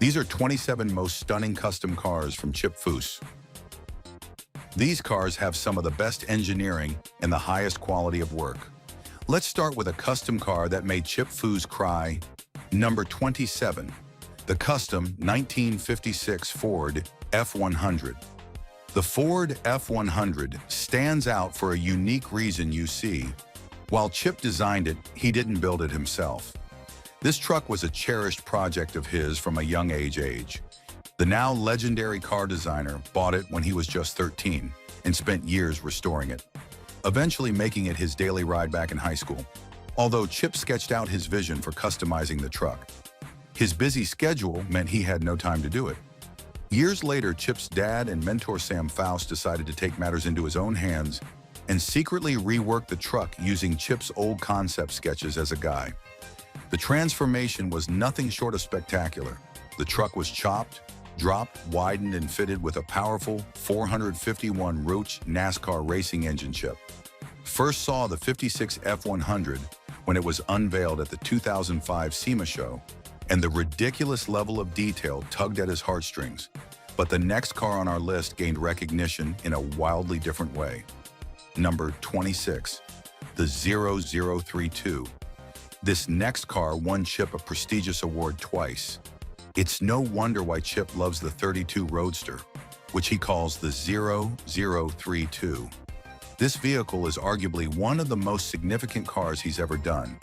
These are 27 most stunning custom cars from Chip Foose. These cars have some of the best engineering and the highest quality of work. Let's start with a custom car that made Chip Foose cry. Number 27. The custom 1956 Ford F100. The Ford F100 stands out for a unique reason you see. While Chip designed it, he didn't build it himself. This truck was a cherished project of his from a young age. The now legendary car designer bought it when he was just 13 and spent years restoring it, eventually making it his daily ride back in high school. Although Chip sketched out his vision for customizing the truck, his busy schedule meant he had no time to do it. Years later, Chip's dad and mentor Sam Fouse decided to take matters into his own hands and secretly rework the truck using Chip's old concept sketches as a guide. The transformation was nothing short of spectacular. The truck was chopped, dropped, widened, and fitted with a powerful 451 Roach NASCAR racing engine. Chip first saw the 56 F100 when it was unveiled at the 2005 SEMA show, and the ridiculous level of detail tugged at his heartstrings. But the next car on our list gained recognition in a wildly different way. Number 26, the 0032. This next car won Chip a prestigious award twice. It's no wonder why Chip loves the 32 Roadster, which he calls the 0032. This vehicle is arguably one of the most significant cars he's ever done,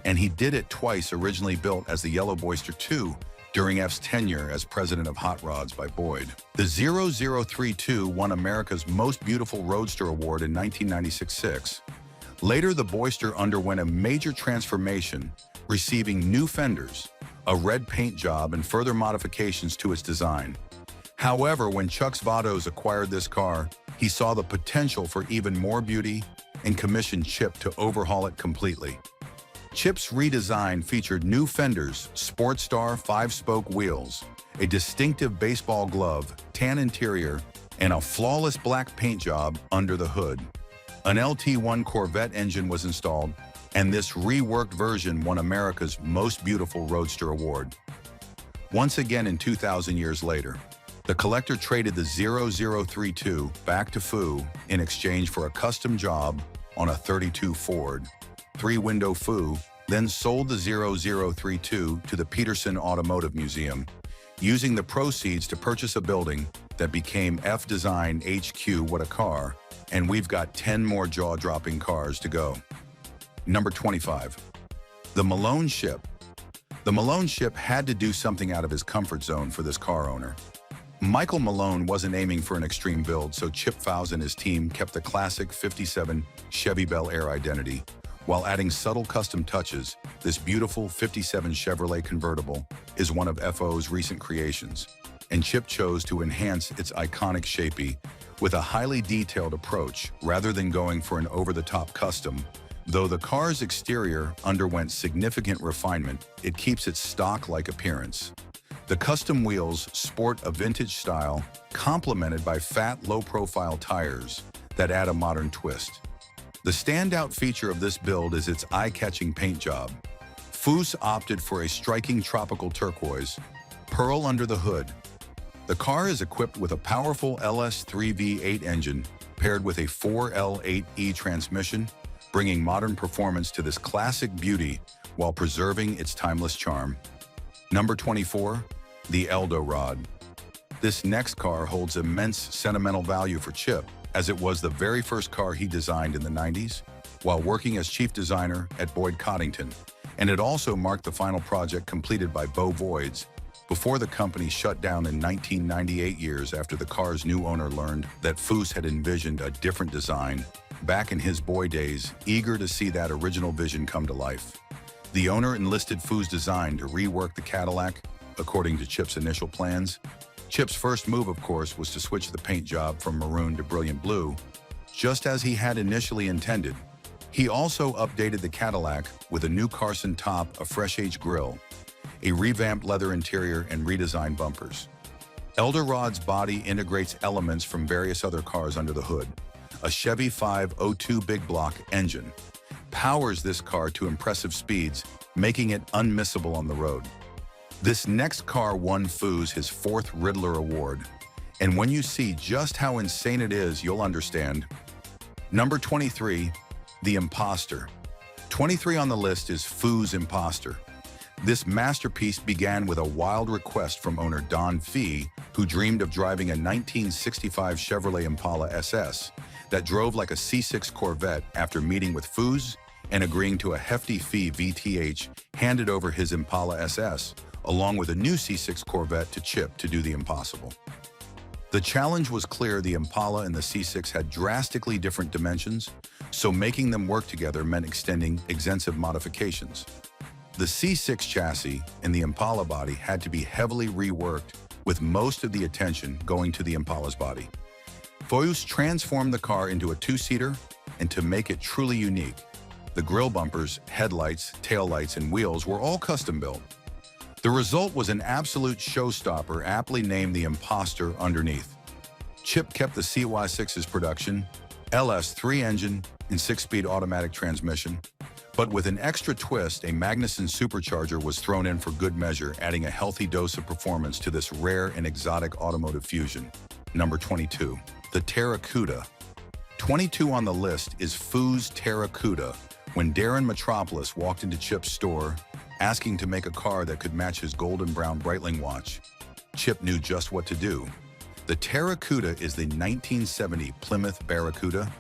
and he did it twice, originally built as the Yellow Boyster II during F's tenure as president of Hot Rods by Boyd. The 0032 won America's Most Beautiful Roadster Award in 1996. Later, the Boyster underwent a major transformation, receiving new fenders, a red paint job, and further modifications to its design. However, when Chuck Vados acquired this car, he saw the potential for even more beauty and commissioned Chip to overhaul it completely. Chip's redesign featured new fenders, Sportstar 5-spoke wheels, a distinctive baseball glove, tan interior, and a flawless black paint job under the hood. An LT1 Corvette engine was installed, and this reworked version won America's Most Beautiful Roadster Award. Once again, in 2,000 years later, the collector traded the 0032 back to Foo in exchange for a custom job on a 32 Ford. Three-window Foo then sold the 0032 to the Peterson Automotive Museum, using the proceeds to purchase a building that became F Design HQ. What a car! And we've got 10 more jaw-dropping cars to go. Number 25. The Malone Ship. The Malone Ship had to do something out of his comfort zone for this car owner. Michael Malone wasn't aiming for an extreme build, so Chip Fouse and his team kept the classic 57 Chevy Bel Air identity, while adding subtle custom touches. This beautiful 57 Chevrolet convertible is one of FO's recent creations, and Chip chose to enhance its iconic shapey with a highly detailed approach rather than going for an over-the-top custom. Though the car's exterior underwent significant refinement, it keeps its stock-like appearance. The custom wheels sport a vintage style, complemented by fat, low-profile tires that add a modern twist. The standout feature of this build is its eye-catching paint job. Foose opted for a striking tropical turquoise, pearl under the hood. The car is equipped with a powerful LS3 V8 engine paired with a 4L8E transmission, bringing modern performance to this classic beauty while preserving its timeless charm. Number 24, the Eldo Rod. This next car holds immense sentimental value for Chip, as it was the very first car he designed in the 90s while working as chief designer at Boyd Coddington, and it also marked the final project completed by Beau Voids before the company shut down in 1998, years after the car's new owner learned that Foose had envisioned a different design. Back in his boy days, eager to see that original vision come to life, the owner enlisted Foose Design to rework the Cadillac according to Chip's initial plans. Chip's first move, of course, was to switch the paint job from maroon to brilliant blue, just as he had initially intended. He also updated the Cadillac with a new Carson top, a fresh-aged grille, a revamped leather interior, and redesigned bumpers. Eldo Rod's body integrates elements from various other cars under the hood. A Chevy 502 big block engine powers this car to impressive speeds, making it unmissable on the road. This next car won Foose his 4th Riddler Award, and when you see just how insane it is, you'll understand. Number 23, the Impostor. 23 on the list is Foose Impostor. This masterpiece began with a wild request from owner Don Fee, who dreamed of driving a 1965 Chevrolet Impala SS that drove like a C6 Corvette after meeting with Foose and agreeing to a hefty fee. VTH handed over his Impala SS, along with a new C6 Corvette to Chip to do the impossible. The challenge was clear. The Impala and the C6 had drastically different dimensions, so making them work together meant extending extensive modifications. The C6 chassis and the Impala body had to be heavily reworked, with most of the attention going to the Impala's body. Foose transformed the car into a 2-seater, and to make it truly unique, the grille bumpers, headlights, taillights, and wheels were all custom-built. The result was an absolute showstopper, aptly named the Impostor underneath. Chip kept the CY6's production, LS3 engine, and 6-speed automatic transmission, but with an extra twist, a Magnuson supercharger was thrown in for good measure, adding a healthy dose of performance to this rare and exotic automotive fusion. Number 22, the Terracuda. 22 on the list is Foose Terracuda. When Darren Metropolis walked into Chip's store, asking to make a car that could match his golden brown Breitling watch, Chip knew just what to do. The Terracuda is the 1970 Plymouth Barracuda,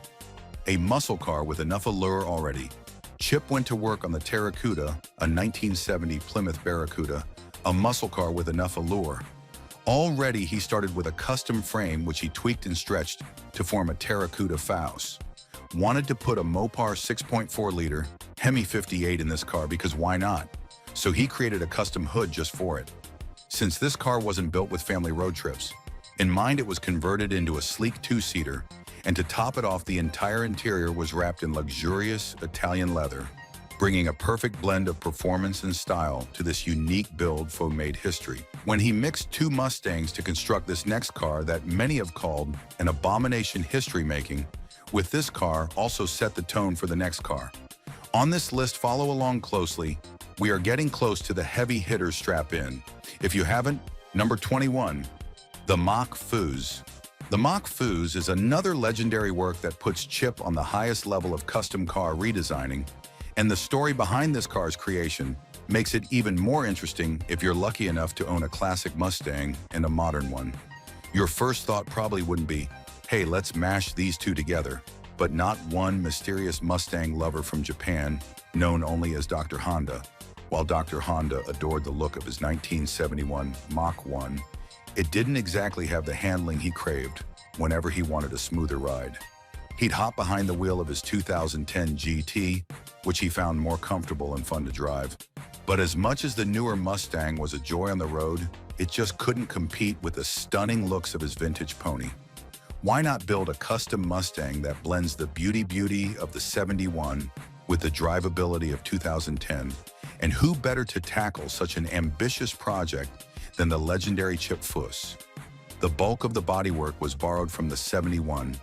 a muscle car with enough allure already. Chip went to work on the Terracuda, a 1970 Plymouth Barracuda, a muscle car with enough allure. Already he started with a custom frame which he tweaked and stretched to form a Terracuda Fouse. Wanted to put a Mopar 6.4-liter Hemi 58 in this car because why not? So he created a custom hood just for it. Since this car wasn't built with family road trips in mind, it was converted into a sleek 2-seater, and to top it off, the entire interior was wrapped in luxurious Italian leather, bringing a perfect blend of performance and style to this unique build. Foose made history when he mixed 2 Mustangs to construct this next car that many have called an abomination. History-making with this car also set the tone for the next car. On this list, follow along closely. We are getting close to the heavy hitters. Strap in. If you haven't, number 21, the Mach Foose. The Mach Foose is another legendary work that puts Chip on the highest level of custom car redesigning, and the story behind this car's creation makes it even more interesting if you're lucky enough to own a classic Mustang and a modern one. Your first thought probably wouldn't be, hey, let's mash these two together, but not one mysterious Mustang lover from Japan, known only as Dr. Honda. While Dr. Honda adored the look of his 1971 Mach 1, it didn't exactly have the handling he craved whenever he wanted a smoother ride. He'd hop behind the wheel of his 2010 GT, which he found more comfortable and fun to drive. But as much as the newer Mustang was a joy on the road, it just couldn't compete with the stunning looks of his vintage pony. Why not build a custom Mustang that blends the beauty of the 71 with the drivability of 2010? And who better to tackle such an ambitious project than the legendary Chip Foose? The bulk of the bodywork was borrowed from the 71.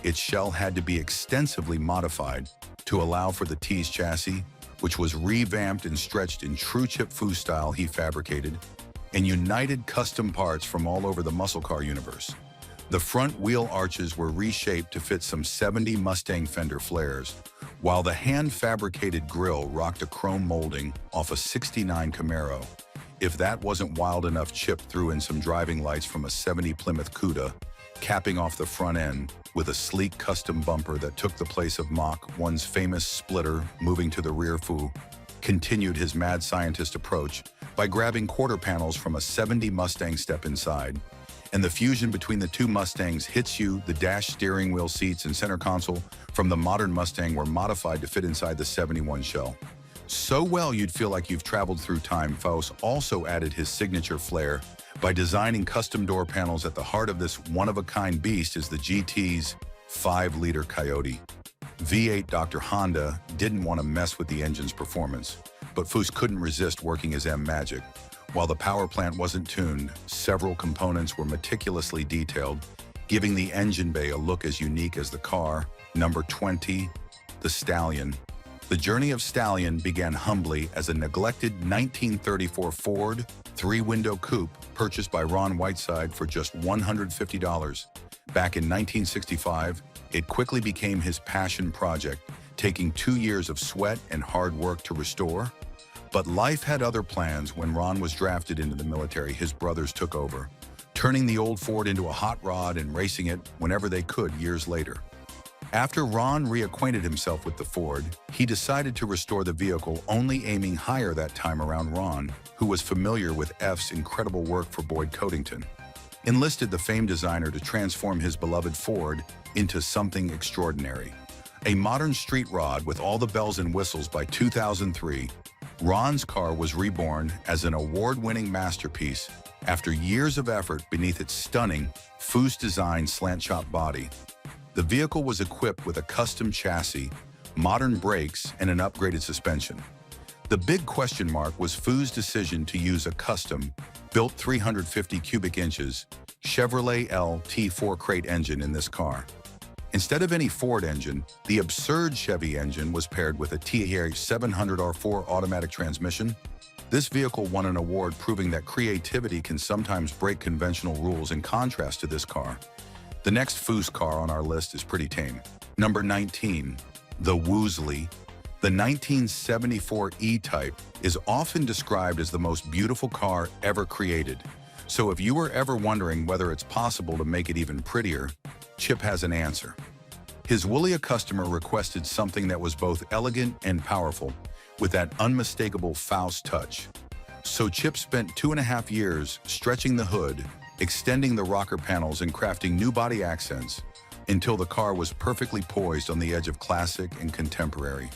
Its shell had to be extensively modified to allow for the T's chassis, which was revamped and stretched in true Chip Foose style. He fabricated and united custom parts from all over the muscle car universe. The front wheel arches were reshaped to fit some 70 Mustang fender flares, while the hand-fabricated grille rocked a chrome molding off a '69 Camaro. If that wasn't wild enough, Chip threw in some driving lights from a '70 Plymouth Cuda, capping off the front end with a sleek custom bumper that took the place of Mach 1's famous splitter. Moving to the rear, Foose continued his mad scientist approach by grabbing quarter panels from a '70 Mustang step inside. And the fusion between the two Mustangs hits you. The dash, steering wheel, seats, and center console from the modern Mustang were modified to fit inside the 71 shell. So well you'd feel like you've traveled through time. Foose also added his signature flair by designing custom door panels. At the heart of this one-of-a-kind beast is the GT's 5-liter Coyote V8. Dr. Honda didn't want to mess with the engine's performance, but Foose couldn't resist working his M magic. While the power plant wasn't tuned, several components were meticulously detailed, giving the engine bay a look as unique as the car. Number 20, the Stallion. The journey of Stallion began humbly as a neglected 1934 Ford three-window coupe purchased by Ron Whiteside for just $150. Back in 1965, it quickly became his passion project, taking 2 years of sweat and hard work to restore. But life had other plans. When Ron was drafted into the military, his brothers took over, turning the old Ford into a hot rod and racing it whenever they could years later. After Ron reacquainted himself with the Ford, he decided to restore the vehicle, only aiming higher that time around. Ron, who was familiar with F's incredible work for Boyd Coddington, enlisted the famed designer to transform his beloved Ford into something extraordinary. A modern street rod with all the bells and whistles. By 2003, Ron's car was reborn as an award-winning masterpiece after years of effort beneath its stunning Foose-designed slant-shot body. The vehicle was equipped with a custom chassis, modern brakes, and an upgraded suspension. The big question mark was Foose's decision to use a custom-built 350 cubic inches Chevrolet LT4 crate engine in this car. Instead of any Ford engine, the absurd Chevy engine was paired with a TR700R4 automatic transmission. This vehicle won an award, proving that creativity can sometimes break conventional rules. In contrast to this car, the next Foose car on our list is pretty tame. Number 19, the Woolley. The 1974 E-Type is often described as the most beautiful car ever created. So if you were ever wondering whether it's possible to make it even prettier, Chip has an answer. His Woolley customer requested something that was both elegant and powerful, with that unmistakable Fouse touch. So Chip spent 2.5 years stretching the hood, extending the rocker panels, and crafting new body accents until the car was perfectly poised on the edge of classic and contemporary.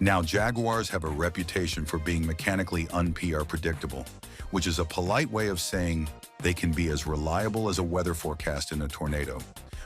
Now, Jaguars have a reputation for being mechanically unpredictable, which is a polite way of saying they can be as reliable as a weather forecast in a tornado.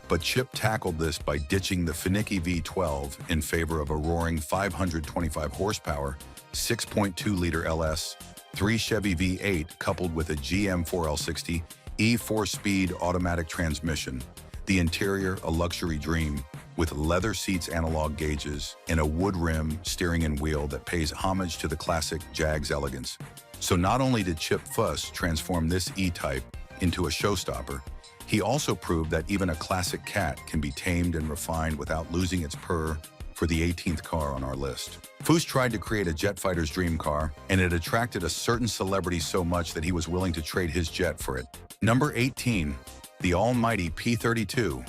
But Chip tackled this by ditching the finicky V12 in favor of a roaring 525 horsepower, 6.2-liter LS, 3 Chevy V8 coupled with a GM 4L60 E 4-speed automatic transmission. The interior, a luxury dream, with leather seats, analog gauges, and a wood rim, steering and wheel that pays homage to the classic Jag's elegance. So not only did Chip Foose transform this E-Type into a showstopper, he also proved that even a classic cat can be tamed and refined without losing its purr. For the 18th car on our list, Foose tried to create a jet fighter's dream car, and it attracted a certain celebrity so much that he was willing to trade his jet for it. Number 18, the almighty P32.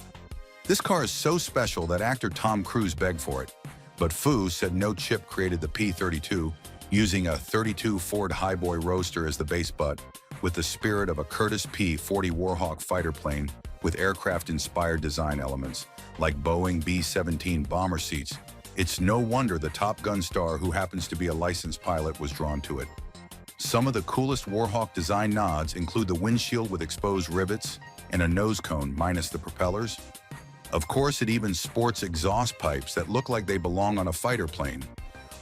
This car is so special that actor Tom Cruise begged for it, but Foose said no. Chip created the P32 using a '32 Ford Highboy Roadster as the base butt, with the spirit of a Curtiss P-40 Warhawk fighter plane, with aircraft-inspired design elements like Boeing B-17 bomber seats. It's no wonder the Top Gun star, who happens to be a licensed pilot, was drawn to it. Some of the coolest Warhawk design nods include the windshield with exposed rivets and a nose cone minus the propellers. Of course, it even sports exhaust pipes that look like they belong on a fighter plane.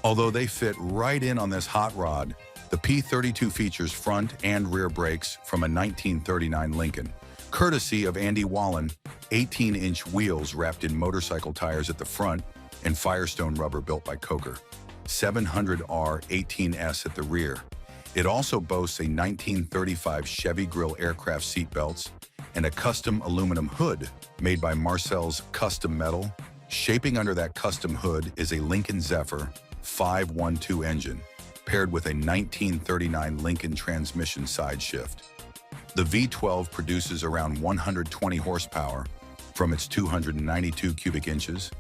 Although they fit right in on this hot rod, the P32 features front and rear brakes from a 1939 Lincoln, courtesy of Andy Wallen, 18-inch wheels wrapped in motorcycle tires at the front, and Firestone rubber built by Coker, 700R 18S at the rear. It also boasts a 1935 Chevy Grill aircraft seat belts and a custom aluminum hood made by Marcel's Custom Metal. Shaping under that custom hood is a Lincoln Zephyr 512 engine, paired with a 1939 Lincoln transmission side shift. The V12 produces around 120 horsepower from its 292 cubic inches,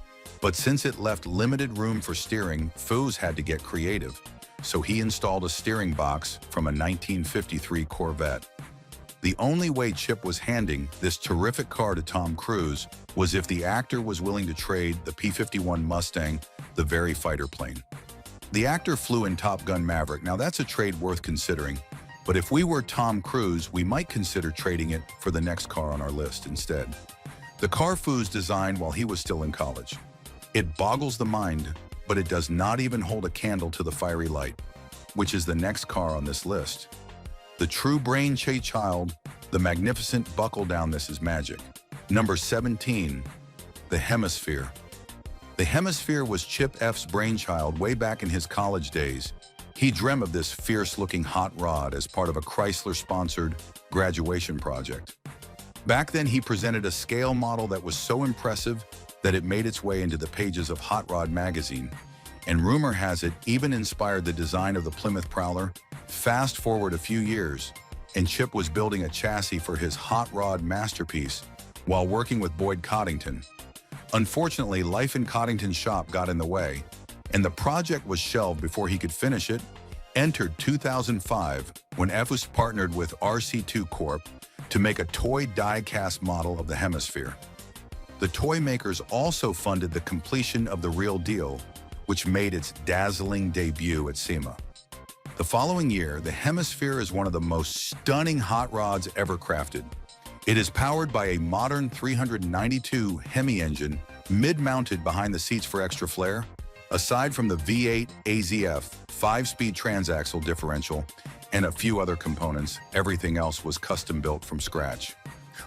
but since it left limited room for steering, Foose had to get creative, so he installed a steering box from a 1953 Corvette. The only way Chip was handing this terrific car to Tom Cruise was if the actor was willing to trade the P-51 Mustang, the very fighter plane. The actor flew in Top Gun Maverick. Now that's a trade worth considering, but if we were Tom Cruise, we might consider trading it for the next car on our list instead. The car Foose designed while he was still in college. It boggles the mind, but it does not even hold a candle to the fiery light, which is the next car on this list. The true brainchild, the magnificent buckle down. This is magic. Number 17, the Hemisfear. The Hemisfear was Chip F's brainchild way back in his college days. He dreamt of this fierce-looking hot rod as part of a Chrysler-sponsored graduation project. Back then, he presented a scale model that was so impressive that it made its way into the pages of Hot Rod magazine, and rumor has it even inspired the design of the Plymouth Prowler. Fast forward a few years, and Chip was building a chassis for his hot rod masterpiece while working with Boyd Coddington. Unfortunately, life in Coddington's shop got in the way, and the project was shelved before he could finish it. Entered 2005 when Foose partnered with RC2 Corp to make a toy die-cast model of the Hemisfear. The toy makers also funded the completion of the real deal, which made its dazzling debut at SEMA. The following year, the Hemisfear is one of the most stunning hot rods ever crafted. It is powered by a modern 392 Hemi engine, mid-mounted behind the seats for extra flair. Aside from the V8 AZF 5-speed transaxle differential and a few other components, everything else was custom-built from scratch.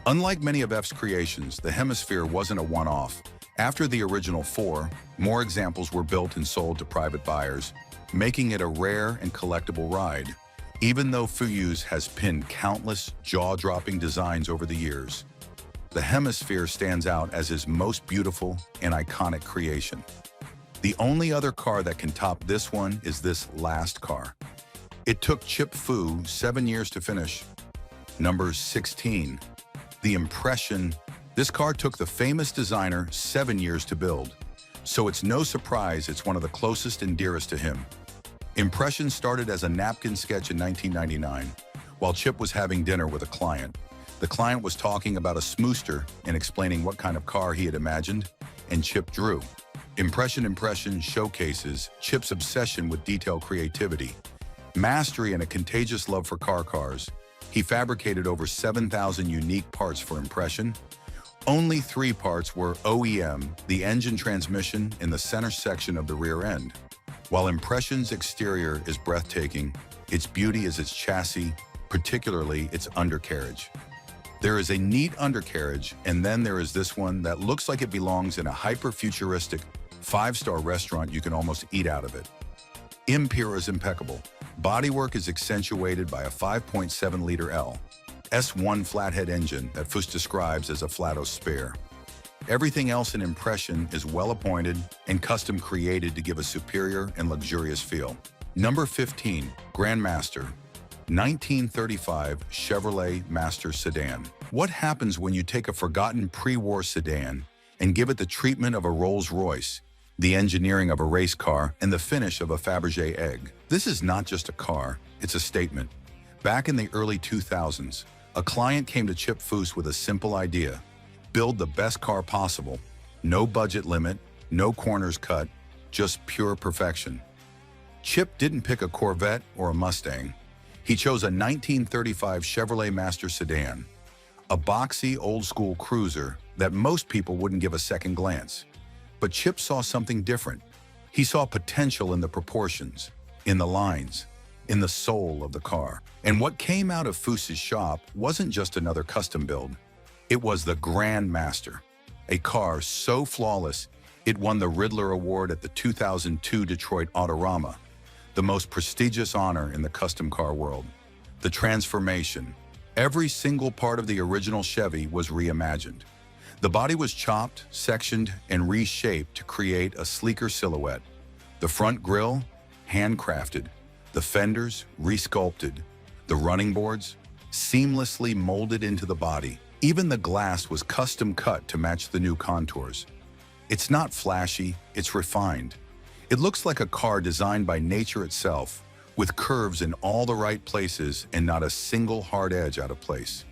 Unlike many of F's creations, the Hemisfear wasn't a one-off. After the original 4, more examples were built and sold to private buyers, making it a rare and collectible ride, even though Foose has pinned countless jaw-dropping designs over the years. The Hemisfear stands out as his most beautiful and iconic creation. The only other car that can top this one is this last car. It took Chip Foose 7 years to finish. Number 16. The Impression. This car took the famous designer 7 years to build, so it's no surprise it's one of the closest and dearest to him. Impression started as a napkin sketch in 1999, while Chip was having dinner with a client. The client was talking about a smooster and explaining what kind of car he had imagined, and Chip drew. Impression showcases Chip's obsession with detail creativity, mastery, and a contagious love for cars. He fabricated over 7,000 unique parts for Impression. Only 3 parts were OEM, the engine, transmission, and the center section of the rear end. While Impression's exterior is breathtaking, its beauty is its chassis, particularly its undercarriage. There is a neat undercarriage, and then there is this one that looks like it belongs in a hyper-futuristic 5-star restaurant. You can almost eat out of it. Interior is impeccable. Bodywork is accentuated by a 5.7-liter S1 flathead engine that Foose describes as a flato spare. Everything else in Impression is well-appointed and custom created to give a superior and luxurious feel. Number 15. Grandmaster. 1935 Chevrolet Master Sedan. What happens when you take a forgotten pre-war sedan and give it the treatment of a Rolls-Royce, the engineering of a race car, and the finish of a Fabergé egg? This is not just a car, it's a statement. Back in the early 2000s, a client came to Chip Foose with a simple idea: build the best car possible. No budget limit, no corners cut, just pure perfection. Chip didn't pick a Corvette or a Mustang. He chose a 1935 Chevrolet Master Sedan, a boxy, old-school cruiser that most people wouldn't give a second glance. But Chip saw something different. He saw potential in the proportions, in the lines, in the soul of the car. And what came out of Foose's shop wasn't just another custom build. It was the Grandmaster, a car so flawless it won the Riddler Award at the 2002 Detroit Autorama, the most prestigious honor in the custom car world. The transformation. Every single part of the original Chevy was reimagined. The body was chopped, sectioned, and reshaped to create a sleeker silhouette. The front grille, handcrafted. The fenders, resculpted. The running boards, seamlessly molded into the body. Even the glass was custom cut to match the new contours. It's not flashy, it's refined. It looks like a car designed by nature itself, with curves in all the right places and not a single hard edge out of place.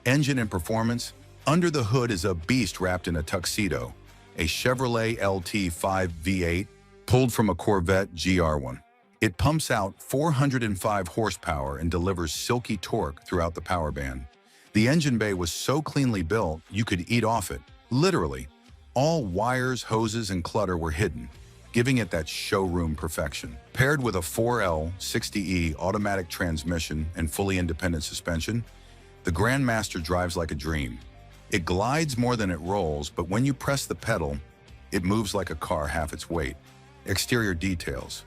Engine and performance. Under the hood is a beast wrapped in a tuxedo, a Chevrolet LT5 V8 pulled from a Corvette GR1. It pumps out 405 horsepower and delivers silky torque throughout the power band. The engine bay was so cleanly built you could eat off it, literally. All wires, hoses, and clutter were hidden, giving it that showroom perfection. Paired with a 4L60E automatic transmission and fully independent suspension, the Grandmaster drives like a dream. It glides more than it rolls, but when you press the pedal, it moves like a car half its weight. Exterior details.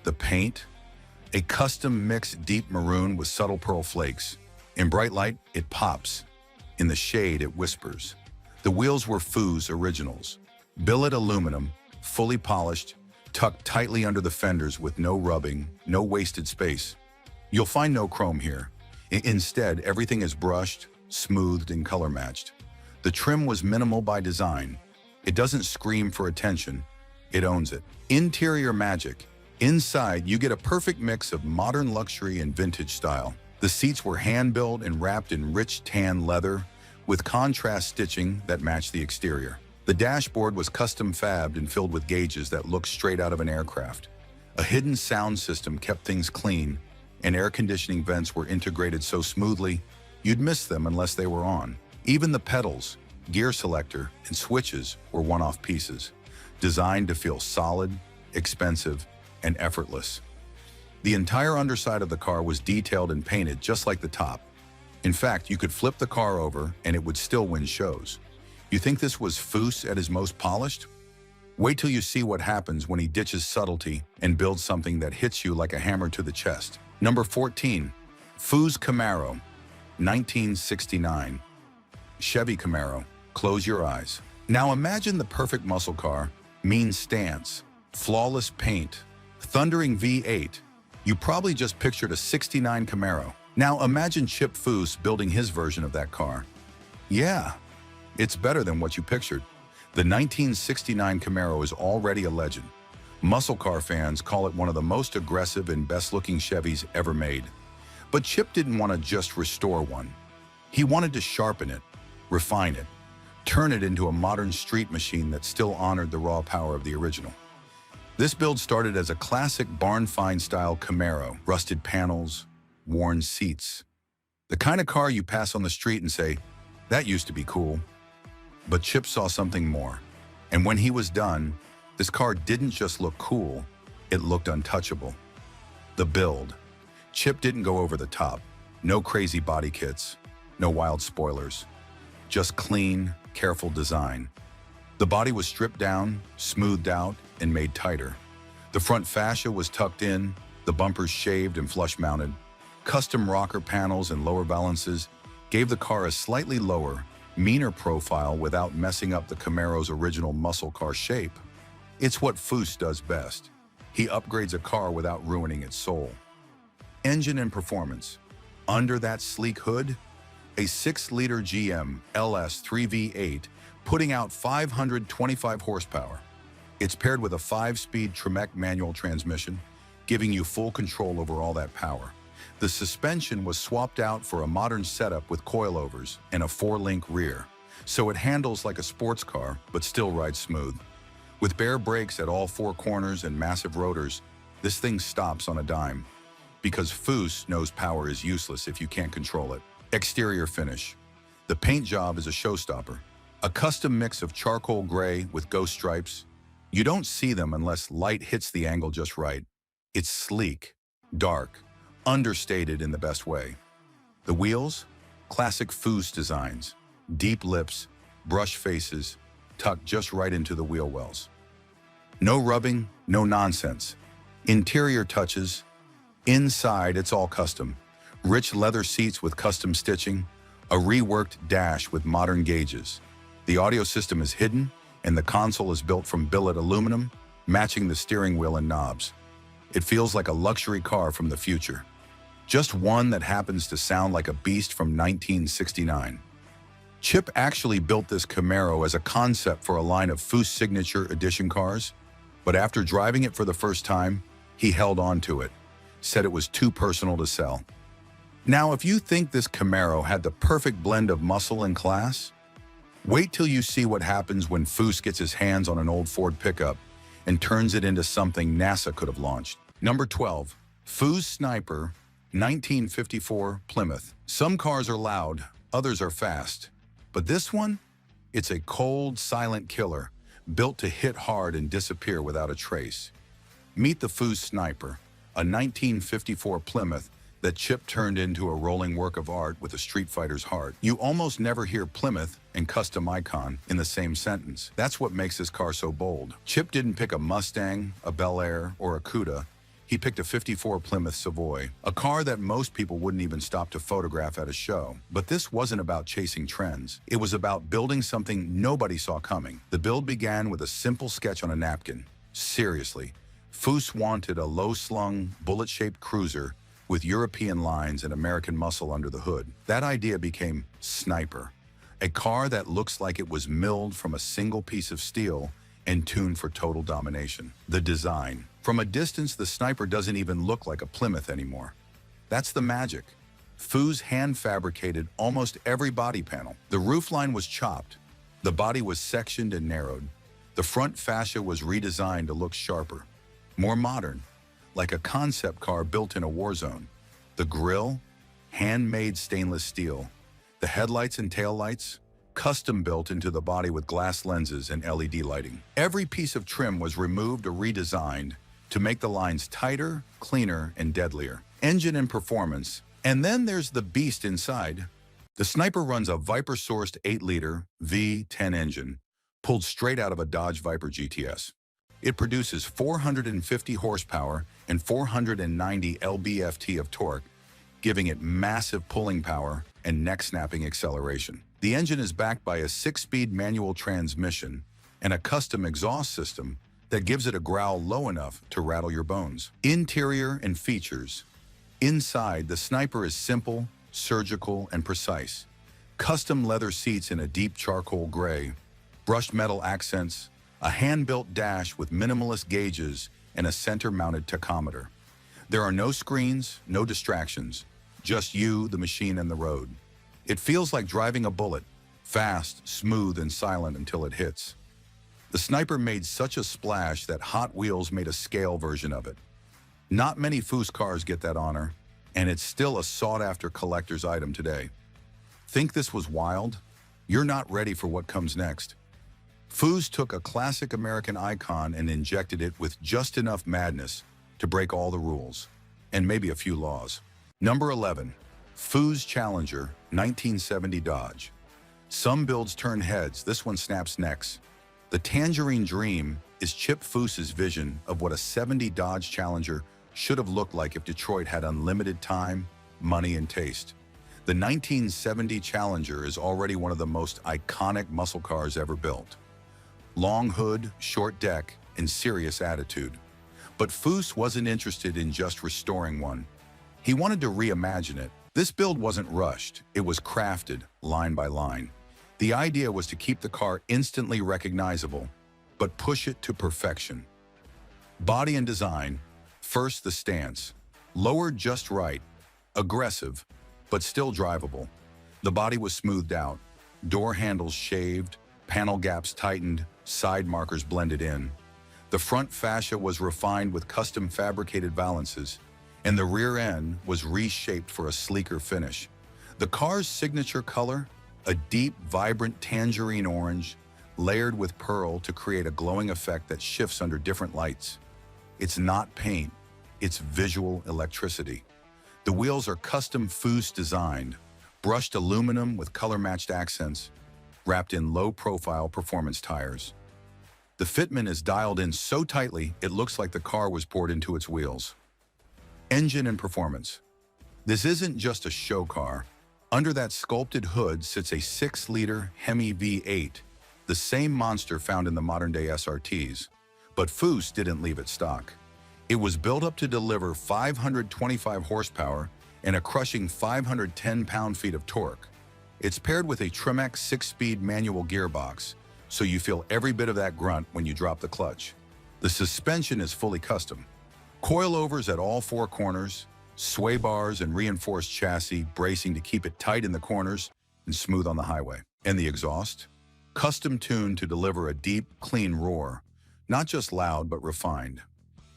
The paint. A custom mixed deep maroon with subtle pearl flakes. In bright light, it pops. In the shade, it whispers. The wheels were Foose originals. Billet aluminum, fully polished, tucked tightly under the fenders with no rubbing, no wasted space. You'll find no chrome here. Instead, everything is brushed, smoothed, and color matched. The trim was minimal by design. It doesn't scream for attention. It owns it. Interior magic. Inside, you get a perfect mix of modern luxury and vintage style. The seats were hand-built and wrapped in rich tan leather with contrast stitching that matched the exterior. The dashboard was custom fabbed and filled with gauges that looked straight out of an aircraft. A hidden sound system kept things clean, and air conditioning vents were integrated so smoothly, you'd miss them unless they were on. Even the pedals, gear selector, and switches were one-off pieces, designed to feel solid, expensive, and effortless. The entire underside of the car was detailed and painted just like the top. In fact, you could flip the car over and it would still win shows. You think this was Foose at his most polished? Wait till you see what happens when he ditches subtlety and builds something that hits you like a hammer to the chest. Number 14, Foose Camaro, 1969. Chevy Camaro, close your eyes. Now imagine the perfect muscle car, mean stance, flawless paint, thundering V8. You probably just pictured a 69 Camaro. Now imagine Chip Foose building his version of that car. Yeah, it's better than what you pictured. The 1969 Camaro is already a legend. Muscle car fans call it one of the most aggressive and best-looking Chevys ever made. But Chip didn't want to just restore one. He wanted to sharpen it, refine it, turn it into a modern street machine that still honored the raw power of the original. This build started as a classic barn-find-style Camaro, rusted panels, worn seats. The kind of car you pass on the street and say, that used to be cool. But Chip saw something more. And when he was done, this car didn't just look cool, it looked untouchable. The build. Chip didn't go over the top. No crazy body kits, no wild spoilers. Just clean, careful design. The body was stripped down, smoothed out, and made tighter. The front fascia was tucked in, the bumpers shaved and flush-mounted. Custom rocker panels and lower balances gave the car a slightly lower, meaner profile without messing up the Camaro's original muscle car shape. It's what Foose does best. He upgrades a car without ruining its soul. Engine and performance. Under that sleek hood, a 6-liter GM LS 3V8 putting out 525 horsepower. It's paired with a 5-speed Tremec manual transmission, giving you full control over all that power. The suspension was swapped out for a modern setup with coilovers and a 4-link rear, so it handles like a sports car but still rides smooth. With bare brakes at all 4 corners and massive rotors, this thing stops on a dime, because Foose knows power is useless if you can't control it. Exterior finish. The paint job is a showstopper. A custom mix of charcoal gray with ghost stripes. You don't see them unless light hits the angle just right. It's sleek, dark, understated in the best way. The wheels? Classic Foose designs. Deep lips, brush faces, tucked just right into the wheel wells. No rubbing, no nonsense. Interior touches. Inside, it's all custom. Rich leather seats with custom stitching, a reworked dash with modern gauges. The audio system is hidden, and the console is built from billet aluminum, matching the steering wheel and knobs. It feels like a luxury car from the future. Just one that happens to sound like a beast from 1969. Chip actually built this Camaro as a concept for a line of Foose Signature Edition cars, but after driving it for the first time, he held on to it, said it was too personal to sell. Now, if you think this Camaro had the perfect blend of muscle and class, wait till you see what happens when Foose gets his hands on an old Ford pickup and turns it into something NASA could have launched. Number 12, Foose Sniper, 1954 Plymouth. Some cars are loud, others are fast. But this one? It's a cold, silent killer, built to hit hard and disappear without a trace. Meet the Foose Sniper, a 1954 Plymouth that Chip turned into a rolling work of art with a street fighter's heart. You almost never hear Plymouth and custom icon in the same sentence. That's what makes this car so bold. Chip didn't pick a Mustang, a Bel Air, or a Cuda. He picked a '54 Plymouth Savoy, a car that most people wouldn't even stop to photograph at a show. But this wasn't about chasing trends. It was about building something nobody saw coming. The build began with a simple sketch on a napkin. Seriously, Foose wanted a low-slung, bullet-shaped cruiser with European lines and American muscle under the hood. That idea became Sniper, a car that looks like it was milled from a single piece of steel and tuned for total domination. The design. From a distance, the Sniper doesn't even look like a Plymouth anymore. That's the magic. Foose hand-fabricated almost every body panel. The roofline was chopped. The body was sectioned and narrowed. The front fascia was redesigned to look sharper, more modern, like a concept car built in a war zone. The grille, handmade stainless steel. The headlights and taillights, custom built into the body with glass lenses and LED lighting. Every piece of trim was removed or redesigned to make the lines tighter, cleaner, and deadlier. Engine and performance. And then there's the beast inside. The Sniper runs a Viper-sourced 8-liter V10 engine, pulled straight out of a Dodge Viper GTS. It produces 450 horsepower and 490 lb-ft of torque, giving it massive pulling power and neck-snapping acceleration. The engine is backed by a 6-speed manual transmission and a custom exhaust system that gives it a growl low enough to rattle your bones. Interior and features. Inside, the Sniper is simple, surgical, and precise. Custom leather seats in a deep charcoal gray, brushed metal accents, a hand-built dash with minimalist gauges, and a center-mounted tachometer. There are no screens, no distractions, just you, the machine, and the road. It feels like driving a bullet, fast, smooth, and silent until it hits. The Sniper made such a splash that Hot Wheels made a scale version of it. Not many Foose cars get that honor, and it's still a sought-after collector's item today. Think this was wild? You're not ready for what comes next. Foose took a classic American icon and injected it with just enough madness to break all the rules, and maybe a few laws. Number 11. Foose Challenger, 1970 Dodge. Some builds turn heads, this one snaps necks. The Tangerine Dream is Chip Foose's vision of what a '70 Dodge Challenger should have looked like if Detroit had unlimited time, money, and taste. The 1970 Challenger is already one of the most iconic muscle cars ever built. Long hood, short deck, and serious attitude. But Foose wasn't interested in just restoring one. He wanted to reimagine it. This build wasn't rushed, it was crafted line by line. The idea was to keep the car instantly recognizable, but push it to perfection. Body and design. First, the stance. Lowered just right, aggressive, but still drivable. The body was smoothed out, door handles shaved, panel gaps tightened, side markers blended in. The front fascia was refined with custom fabricated valances, and the rear end was reshaped for a sleeker finish. The car's signature color, a deep, vibrant tangerine orange, layered with pearl to create a glowing effect that shifts under different lights. It's not paint, it's visual electricity. The wheels are custom Foose designed, brushed aluminum with color-matched accents, wrapped in low-profile performance tires. The fitment is dialed in so tightly it looks like the car was poured into its wheels. Engine and performance. This isn't just a show car. Under that sculpted hood sits a 6-liter Hemi V8, the same monster found in the modern-day SRTs. But Foose didn't leave it stock. It was built up to deliver 525 horsepower and a crushing 510 pound-feet of torque. It's paired with a Trimex 6-speed manual gearbox, so you feel every bit of that grunt when you drop the clutch. The suspension is fully custom. Coilovers at all 4 corners, sway bars and reinforced chassis bracing to keep it tight in the corners and smooth on the highway. And the exhaust? Custom tuned to deliver a deep, clean roar, not just loud but refined.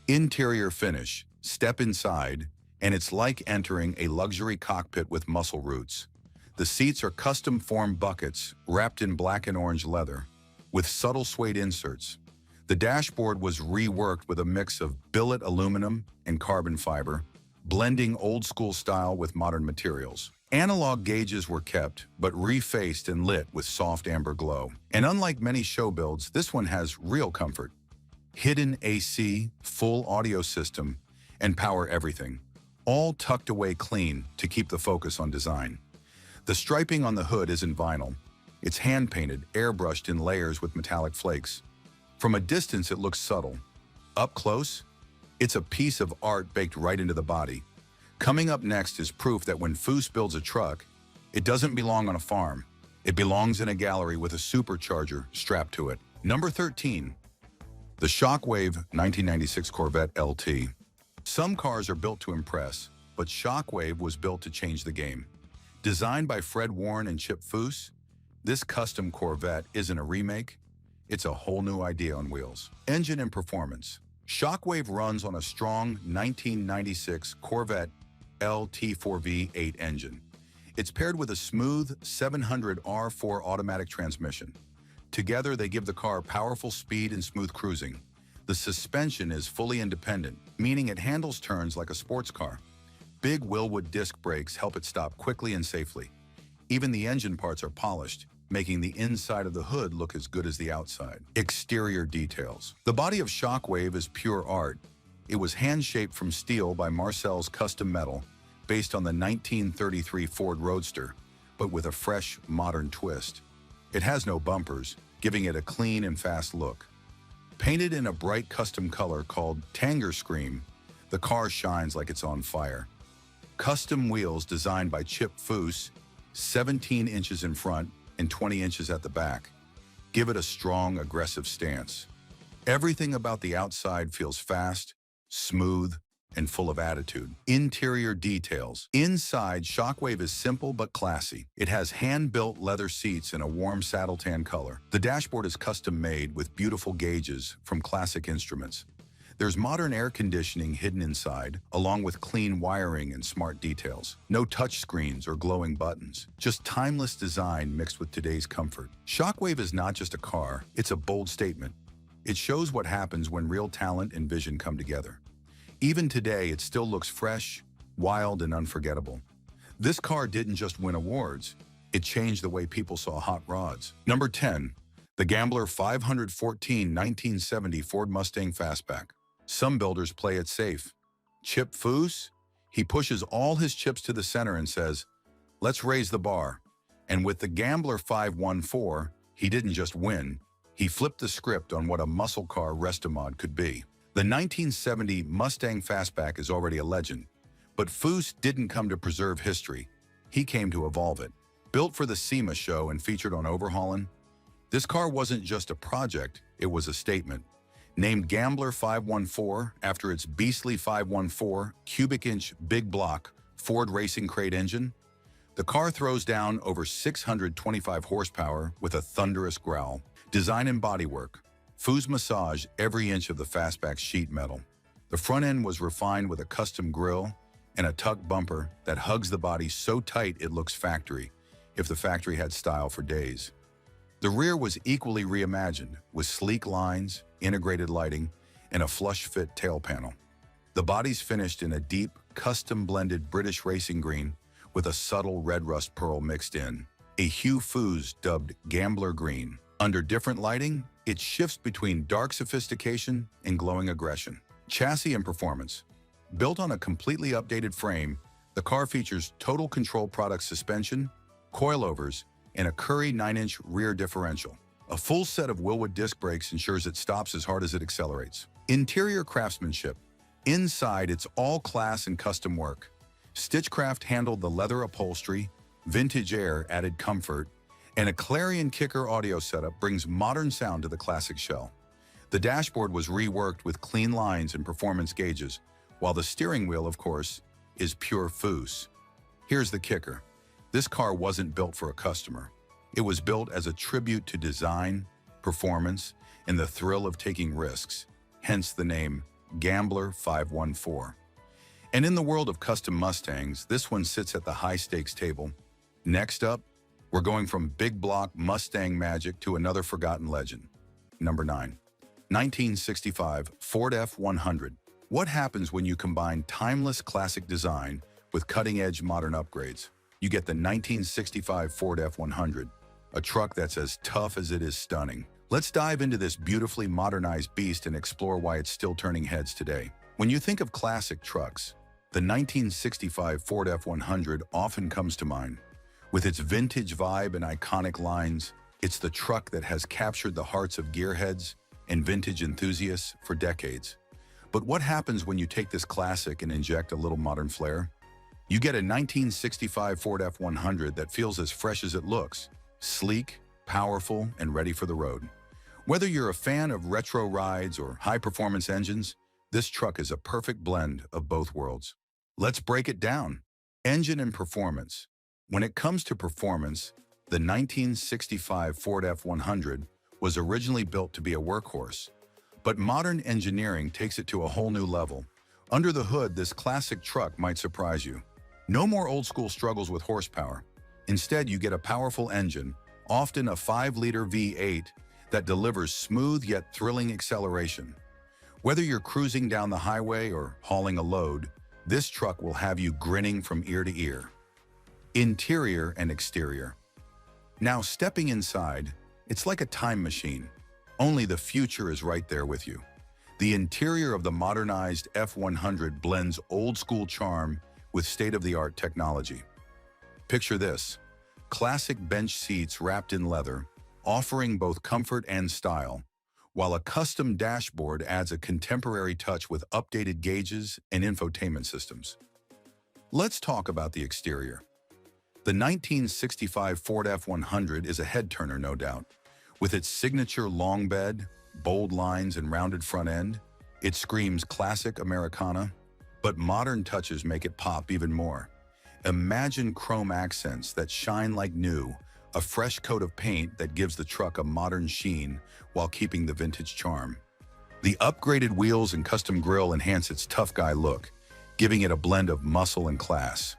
Interior finish, step inside, and it's like entering a luxury cockpit with muscle roots. The seats are custom-formed buckets wrapped in black and orange leather, with subtle suede inserts. The dashboard was reworked with a mix of billet aluminum and carbon fiber, blending old-school style with modern materials. Analog gauges were kept, but refaced and lit with soft amber glow. And unlike many show builds, this one has real comfort. Hidden AC, full audio system, and power everything, all tucked away clean to keep the focus on design. The striping on the hood isn't vinyl. It's hand-painted, airbrushed in layers with metallic flakes. From a distance, it looks subtle. Up close, it's a piece of art baked right into the body. Coming up next is proof that when Foose builds a truck, it doesn't belong on a farm. It belongs in a gallery with a supercharger strapped to it. Number 13. The Shockwave 1996 Corvette LT. Some cars are built to impress, but Shockwave was built to change the game. Designed by Fred Warren and Chip Foose, this custom Corvette isn't a remake, it's a whole new idea on wheels. Engine and performance. Shockwave runs on a strong 1996 Corvette LT4 V8 engine. It's paired with a smooth 700R4 automatic transmission. Together, they give the car powerful speed and smooth cruising. The suspension is fully independent, meaning it handles turns like a sports car. Big Willwood disc brakes help it stop quickly and safely. Even the engine parts are polished, making the inside of the hood look as good as the outside. Exterior details. The body of Shockwave is pure art. It was hand-shaped from steel by Marcel's Custom Metal, based on the 1933 Ford Roadster, but with a fresh, modern twist. It has no bumpers, giving it a clean and fast look. Painted in a bright custom color called Tanger Scream, the car shines like it's on fire. Custom wheels designed by Chip Foose, 17 inches in front and 20 inches at the back, give it a strong, aggressive stance. Everything about the outside feels fast, smooth, and full of attitude. Interior details. Inside, Shockwave is simple but classy. It has hand-built leather seats in a warm saddle tan color. The dashboard is custom-made with beautiful gauges from Classic Instruments. There's modern air conditioning hidden inside, along with clean wiring and smart details. No touchscreens or glowing buttons, just timeless design mixed with today's comfort. Shockwave is not just a car, it's a bold statement. It shows what happens when real talent and vision come together. Even today, it still looks fresh, wild, and unforgettable. This car didn't just win awards, it changed the way people saw hot rods. Number 10. The Gambler 514 1970 Ford Mustang Fastback. Some builders play it safe. Chip Foose? He pushes all his chips to the center and says, let's raise the bar. And with the Gambler 514, he didn't just win, he flipped the script on what a muscle car restomod could be. The 1970 Mustang Fastback is already a legend, but Foose didn't come to preserve history. He came to evolve it. Built for the SEMA show and featured on Overhaulin', this car wasn't just a project, it was a statement. Named Gambler 514 after its beastly 514 cubic inch big block Ford racing crate engine, the car throws down over 625 horsepower with a thunderous growl. Design and bodywork. Foose massaged every inch of the Fastback sheet metal. The front end was refined with a custom grille and a tuck bumper that hugs the body so tight it looks factory, if the factory had style for days. The rear was equally reimagined, with sleek lines, integrated lighting, and a flush-fit tail panel. The body's finished in a deep, custom-blended British racing green with a subtle red rust pearl mixed in, a hue Foose dubbed Gambler Green. Under different lighting, it shifts between dark sophistication and glowing aggression. Chassis and performance. Built on a completely updated frame, the car features Total Control product suspension, coilovers, and a Curry 9-inch rear differential. A full set of Willwood disc brakes ensures it stops as hard as it accelerates. Interior craftsmanship. Inside, it's all class and custom work. Stitchcraft handled the leather upholstery, vintage air added comfort, and a Clarion Kicker audio setup brings modern sound to the classic shell. The dashboard was reworked with clean lines and performance gauges, while the steering wheel, of course, is pure Foose. Here's the kicker. This car wasn't built for a customer. It was built as a tribute to design, performance, and the thrill of taking risks, hence the name Gambler 514. And in the world of custom Mustangs, this one sits at the high-stakes table. Next up, we're going from big block Mustang magic to another forgotten legend. Number 9. 1965 Ford F-100. What happens when you combine timeless classic design with cutting-edge modern upgrades? You get the 1965 Ford F-100, a truck that's as tough as it is stunning. Let's dive into this beautifully modernized beast and explore why it's still turning heads today. When you think of classic trucks, the 1965 Ford F-100 often comes to mind. With its vintage vibe and iconic lines, it's the truck that has captured the hearts of gearheads and vintage enthusiasts for decades. But what happens when you take this classic and inject a little modern flair? You get a 1965 Ford F-100 that feels as fresh as it looks, sleek, powerful, and ready for the road. Whether you're a fan of retro rides or high-performance engines, this truck is a perfect blend of both worlds. Let's break it down. Engine and performance. When it comes to performance, the 1965 Ford F-100 was originally built to be a workhorse, but modern engineering takes it to a whole new level. Under the hood, this classic truck might surprise you. No more old-school struggles with horsepower. Instead, you get a powerful engine, often a 5-liter V8, that delivers smooth yet thrilling acceleration. Whether you're cruising down the highway or hauling a load, this truck will have you grinning from ear to ear. Interior and exterior. Now, stepping inside, it's like a time machine. Only the future is right there with you. The interior of the modernized F-100 blends old-school charm with state-of-the-art technology. Picture this: classic bench seats wrapped in leather, offering both comfort and style, while a custom dashboard adds a contemporary touch with updated gauges and infotainment systems. Let's talk about the exterior. The 1965 Ford F-100 is a head-turner, no doubt. With its signature long bed, bold lines, and rounded front end, it screams classic Americana, but modern touches make it pop even more. Imagine chrome accents that shine like new, a fresh coat of paint that gives the truck a modern sheen while keeping the vintage charm. The upgraded wheels and custom grille enhance its tough guy look, giving it a blend of muscle and class.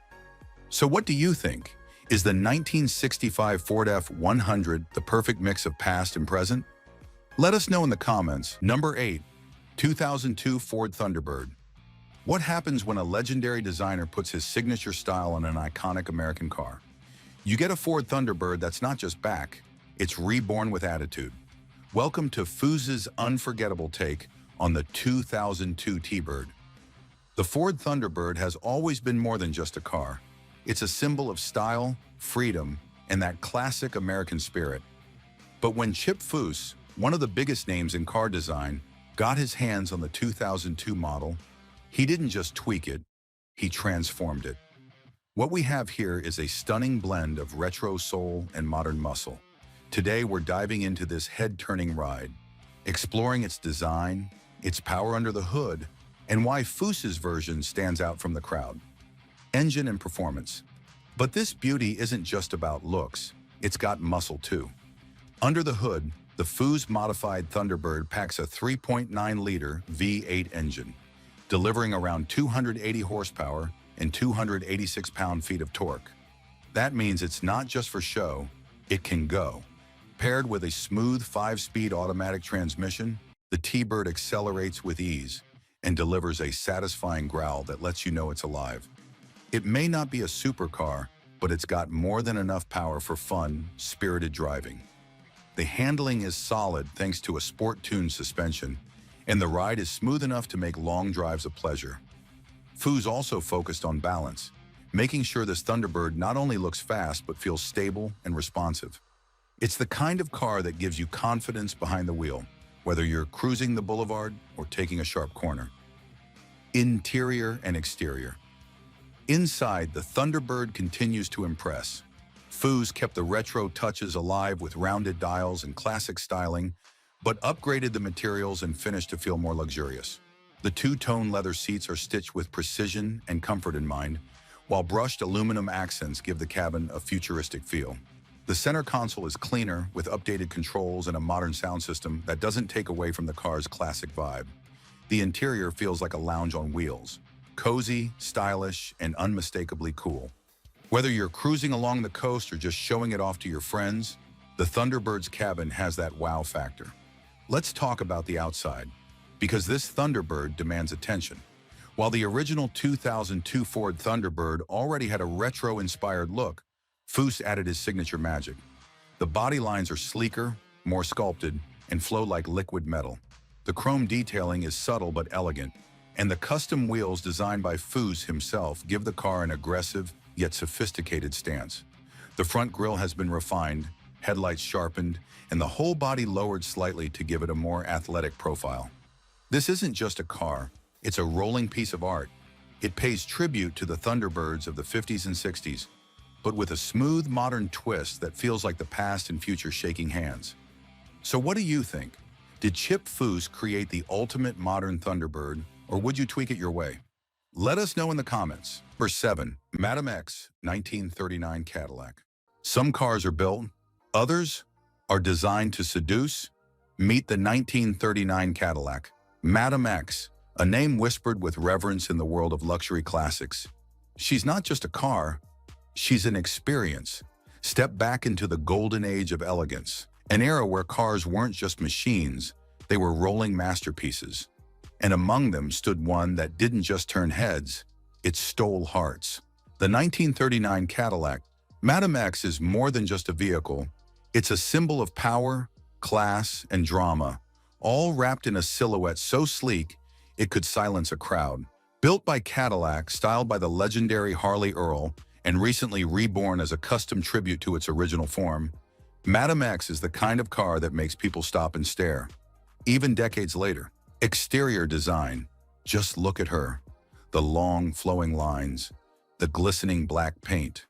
So what do you think? Is the 1965 Ford F-100 the perfect mix of past and present? Let us know in the comments. Number 8. 2002 Ford Thunderbird. What happens when a legendary designer puts his signature style on an iconic American car? You get a Ford Thunderbird that's not just back, it's reborn with attitude. Welcome to Foose's unforgettable take on the 2002 T-Bird. The Ford Thunderbird has always been more than just a car. It's a symbol of style, freedom, and that classic American spirit. But when Chip Foose, one of the biggest names in car design, got his hands on the 2002 model, he didn't just tweak it, he transformed it. What we have here is a stunning blend of retro soul and modern muscle. Today, we're diving into this head-turning ride, exploring its design, its power under the hood, and why Foose's version stands out from the crowd. Engine and performance. But this beauty isn't just about looks, it's got muscle too. Under the hood, the Foose modified Thunderbird packs a 3.9-liter V8 engine, delivering around 280 horsepower and 286 pound-feet of torque. That means it's not just for show, it can go. Paired with a smooth 5-speed automatic transmission, the T-Bird accelerates with ease and delivers a satisfying growl that lets you know it's alive. It may not be a supercar, but it's got more than enough power for fun, spirited driving. The handling is solid thanks to a sport-tuned suspension, and the ride is smooth enough to make long drives a pleasure. Foose also focused on balance, making sure this Thunderbird not only looks fast but feels stable and responsive. It's the kind of car that gives you confidence behind the wheel, whether you're cruising the boulevard or taking a sharp corner. Interior and exterior. Inside, the Thunderbird continues to impress. Foose kept the retro touches alive with rounded dials and classic styling, but upgraded the materials and finish to feel more luxurious. The two-tone leather seats are stitched with precision and comfort in mind, while brushed aluminum accents give the cabin a futuristic feel. The center console is cleaner, with updated controls and a modern sound system that doesn't take away from the car's classic vibe. The interior feels like a lounge on wheels, cozy, stylish, and unmistakably cool. Whether you're cruising along the coast or just showing it off to your friends, the Thunderbird's cabin has that wow factor. Let's talk about the outside, because this Thunderbird demands attention. While the original 2002 Ford Thunderbird already had a retro-inspired look, Foose added his signature magic. The body lines are sleeker, more sculpted, and flow like liquid metal. The chrome detailing is subtle but elegant, And the custom wheels designed by Foose himself give the car an aggressive yet sophisticated stance. The front grille has been refined, headlights sharpened, and the whole body lowered slightly to give it a more athletic profile. This isn't just a car, it's a rolling piece of art. It pays tribute to the Thunderbirds of the 50s and 60s, but with a smooth, modern twist that feels like the past and future shaking hands. So what do you think? Did Chip Foose create the ultimate modern Thunderbird, or would you tweak it your way? Let us know in the comments. Number 7. Madam X 1939 Cadillac. Some cars are built, others are designed to seduce. Meet the 1939 Cadillac. Madam X, a name whispered with reverence in the world of luxury classics. She's not just a car, she's an experience. Step back into the golden age of elegance, an era where cars weren't just machines, they were rolling masterpieces. And among them stood one that didn't just turn heads, it stole hearts. The 1939 Cadillac. Madam X is more than just a vehicle. It's a symbol of power, class, and drama, all wrapped in a silhouette so sleek it could silence a crowd. Built by Cadillac, styled by the legendary Harley Earl, and recently reborn as a custom tribute to its original form, Madam X is the kind of car that makes people stop and stare, even decades later. Exterior design. Just look at her. The long, flowing lines, the glistening black paint,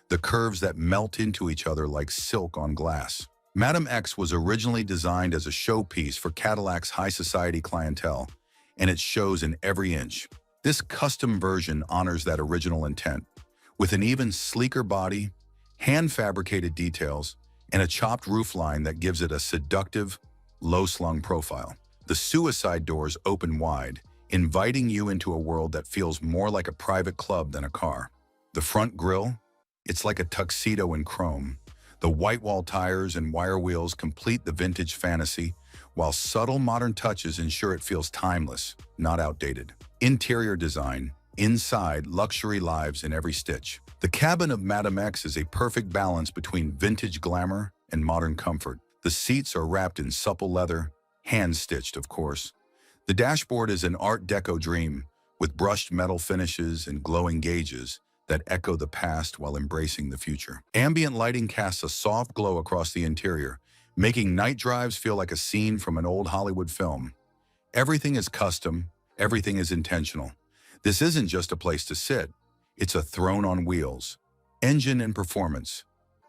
the curves that melt into each other like silk on glass. Madam X was originally designed as a showpiece for Cadillac's high society clientele, and it shows in every inch. This custom version honors that original intent, with an even sleeker body, hand-fabricated details, and a chopped roofline that gives it a seductive, low-slung profile. The suicide doors open wide, inviting you into a world that feels more like a private club than a car. The front grille, it's like a tuxedo in chrome. The white wall tires and wire wheels complete the vintage fantasy, while subtle modern touches ensure it feels timeless, not outdated. Interior design. Inside, luxury lives in every stitch. The cabin of Madam X is a perfect balance between vintage glamour and modern comfort. The seats are wrapped in supple leather, hand-stitched, of course. The dashboard is an Art Deco dream, with brushed metal finishes and glowing gauges that echo the past while embracing the future. Ambient lighting casts a soft glow across the interior, making night drives feel like a scene from an old Hollywood film. Everything is custom, everything is intentional. This isn't just a place to sit, it's a throne on wheels. Engine and performance.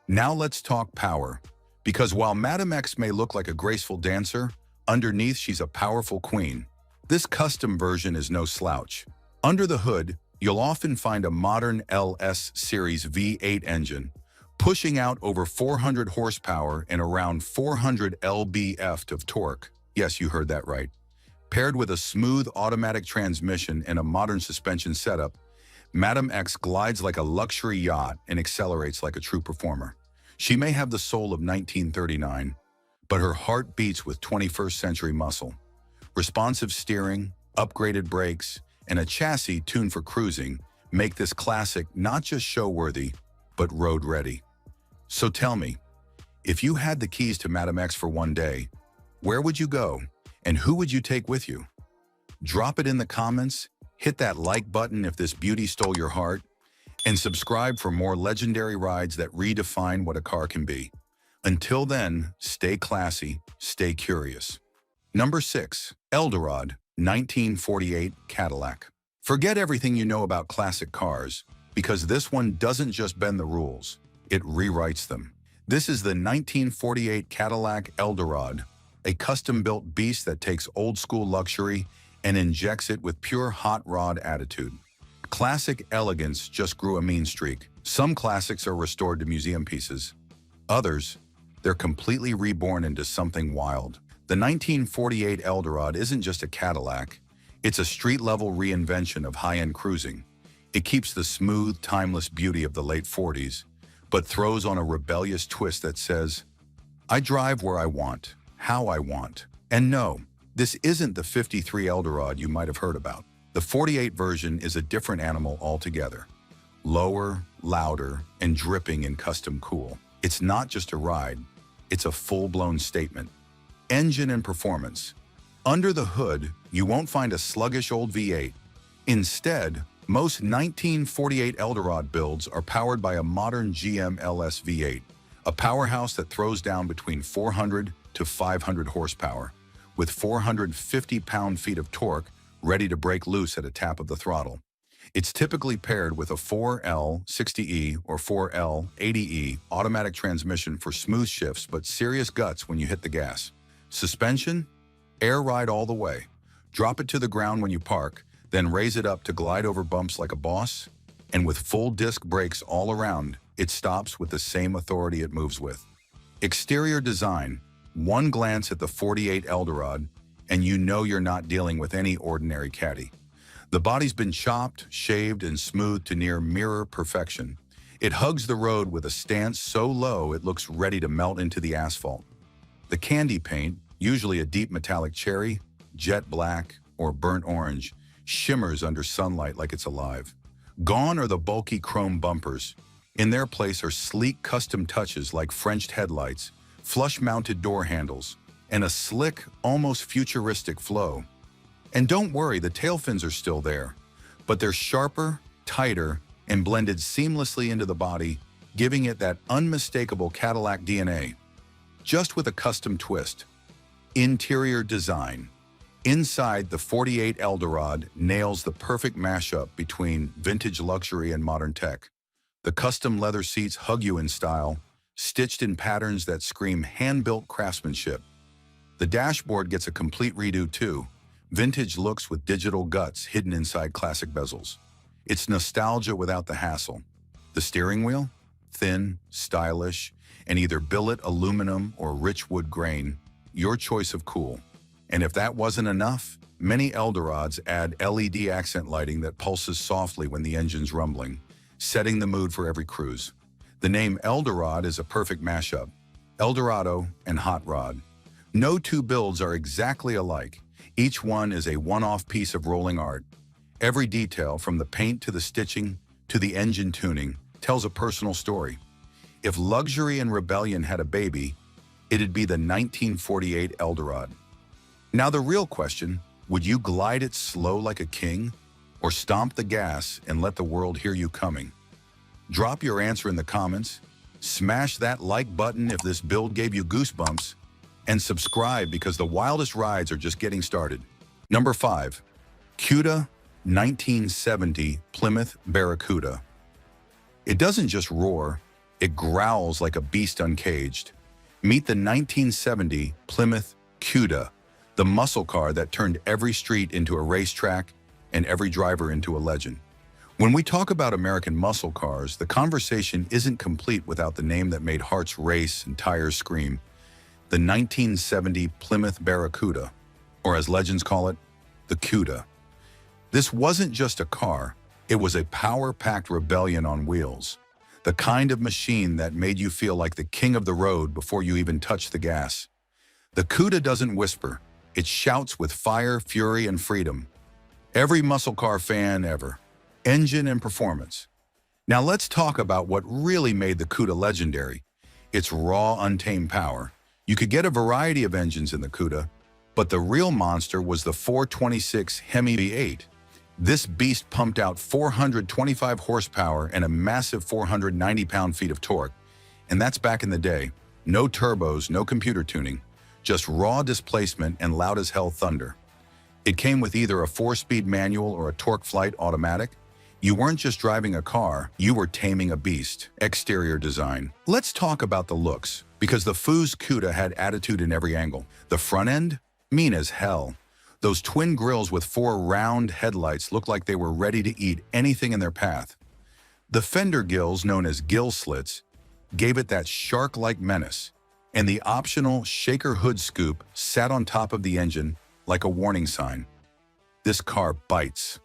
Now let's talk power, because while Madam X may look like a graceful dancer, underneath she's a powerful queen. This custom version is no slouch. Under the hood, you'll often find a modern LS Series V8 engine, pushing out over 400 horsepower and around 400 lb-ft of torque. Yes, you heard that right. Paired with a smooth automatic transmission and a modern suspension setup, Madam X glides like a luxury yacht and accelerates like a true performer. She may have the soul of 1939, but her heart beats with 21st century muscle. Responsive steering, upgraded brakes, and a chassis tuned for cruising make this classic not just show-worthy, but road-ready. So tell me, if you had the keys to Madam X for one day, where would you go, and who would you take with you? Drop it in the comments, hit that like button if this beauty stole your heart, and subscribe for more legendary rides that redefine what a car can be. Until then, stay classy, stay curious. Number 6. Eldo Rod 1948 Cadillac. Forget everything you know about classic cars, because this one doesn't just bend the rules, it rewrites them. This is the 1948 Cadillac Eldo Rod, a custom-built beast that takes old-school luxury and injects it with pure hot rod attitude. Classic elegance just grew a mean streak. Some classics are restored to museum pieces. Others, they're completely reborn into something wild. The 1948 Eldo Rod isn't just a Cadillac, it's a street-level reinvention of high-end cruising. It keeps the smooth, timeless beauty of the late 40s, but throws on a rebellious twist that says, I drive where I want, how I want. And no, this isn't the 53 Eldo Rod you might have heard about. The 48 version is a different animal altogether. Lower, louder, and dripping in custom cool. It's not just a ride, it's a full-blown statement. Engine and performance. Under the hood, you won't find a sluggish old V8. Instead, most 1948 Elderorado builds are powered by a modern GM LS V8, a powerhouse that throws down between 400 to 500 horsepower, with 450 pound-feet of torque ready to break loose at a tap of the throttle. It's typically paired with a 4L60E or 4L80E automatic transmission for smooth shifts but serious guts when you hit the gas. Suspension? Air ride all the way. Drop it to the ground when you park, then raise it up to glide over bumps like a boss. And with full disc brakes all around, it stops with the same authority it moves with. Exterior design. One glance at the 48 Elderorado, and you know you're not dealing with any ordinary caddy. The body's been chopped, shaved, and smoothed to near mirror perfection. It hugs the road with a stance so low it looks ready to melt into the asphalt. The candy paint, usually a deep metallic cherry, jet black, or burnt orange, shimmers under sunlight like it's alive. Gone are the bulky chrome bumpers. In their place are sleek custom touches like Frenched headlights, flush-mounted door handles, and a slick, almost futuristic flow. And don't worry, the tail fins are still there, but they're sharper, tighter, and blended seamlessly into the body, giving it that unmistakable Cadillac DNA, just with a custom twist. Interior design. Inside, the 48 Elderorado nails the perfect mashup between vintage luxury and modern tech. The custom leather seats hug you in style, stitched in patterns that scream hand-built craftsmanship. The dashboard gets a complete redo too. Vintage looks with digital guts hidden inside classic bezels. It's nostalgia without the hassle. The steering wheel? Thin, stylish, and either billet aluminum or rich wood grain, your choice of cool. And if that wasn't enough, many Eldorados add LED accent lighting that pulses softly when the engine's rumbling, setting the mood for every cruise. The name Eldorado is a perfect mashup. Eldorado and Hot Rod. No two builds are exactly alike. Each one is a one-off piece of rolling art. Every detail, from the paint to the stitching to the engine tuning, tells a personal story. If luxury and rebellion had a baby, it'd be the 1948 Eldorado. Now the real question, would you glide it slow like a king, or stomp the gas and let the world hear you coming? Drop your answer in the comments, smash that like button if this build gave you goosebumps, and subscribe because the wildest rides are just getting started. Number 5. Cuda 1970 Plymouth Barracuda. It doesn't just roar, it growls like a beast uncaged. Meet the 1970 Plymouth Cuda, the muscle car that turned every street into a racetrack and every driver into a legend. When we talk about American muscle cars, the conversation isn't complete without the name that made hearts race and tires scream. The 1970 Plymouth Barracuda, or as legends call it, the Cuda. This wasn't just a car, it was a power-packed rebellion on wheels. The kind of machine that made you feel like the king of the road before you even touched the gas. The Cuda doesn't whisper, it shouts with fire, fury, and freedom. Every muscle car fan ever. Engine and performance. Now let's talk about what really made the Cuda legendary. Its raw, untamed power. You could get a variety of engines in the Cuda, but the real monster was the 426 Hemi V8. This beast pumped out 425 horsepower and a massive 490 pound-feet of torque. And that's back in the day. No turbos, no computer tuning, just raw displacement and loud-as-hell thunder. It came with either a 4-speed manual or a torque flight automatic. You weren't just driving a car, you were taming a beast. Exterior design. Let's talk about the looks, because the Foose Cuda had attitude in every angle. The front end? Mean as hell. Those twin grills with 4 round headlights looked like they were ready to eat anything in their path. The fender gills, known as gill slits, gave it that shark-like menace, and the optional shaker hood scoop sat on top of the engine like a warning sign. This car bites.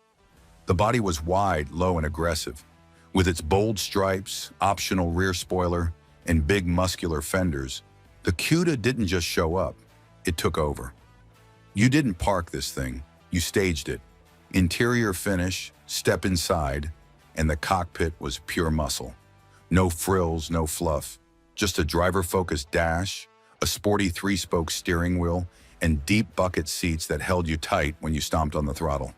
The body was wide, low, and aggressive. With its bold stripes, optional rear spoiler, and big muscular fenders, the Cuda didn't just show up, it took over. You didn't park this thing, you staged it. Interior finish, step inside, and the cockpit was pure muscle. No frills, no fluff, just a driver-focused dash, a sporty 3-spoke steering wheel, and deep bucket seats that held you tight when you stomped on the throttle.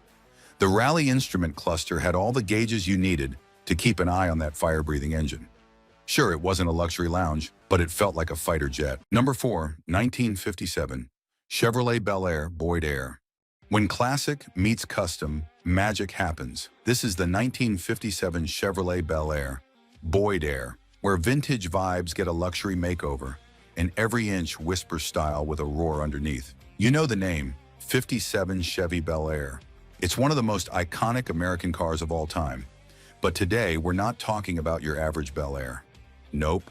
The Rally instrument cluster had all the gauges you needed to keep an eye on that fire-breathing engine. Sure, it wasn't a luxury lounge, but it felt like a fighter jet. Number 4, 1957, Chevrolet Bel Air Boyd Air. When classic meets custom, magic happens. This is the 1957 Chevrolet Bel Air Boyd Air, where vintage vibes get a luxury makeover, and every inch whispers style with a roar underneath. You know the name, 57 Chevy Bel Air. It's one of the most iconic American cars of all time. But today, we're not talking about your average Bel Air. Nope.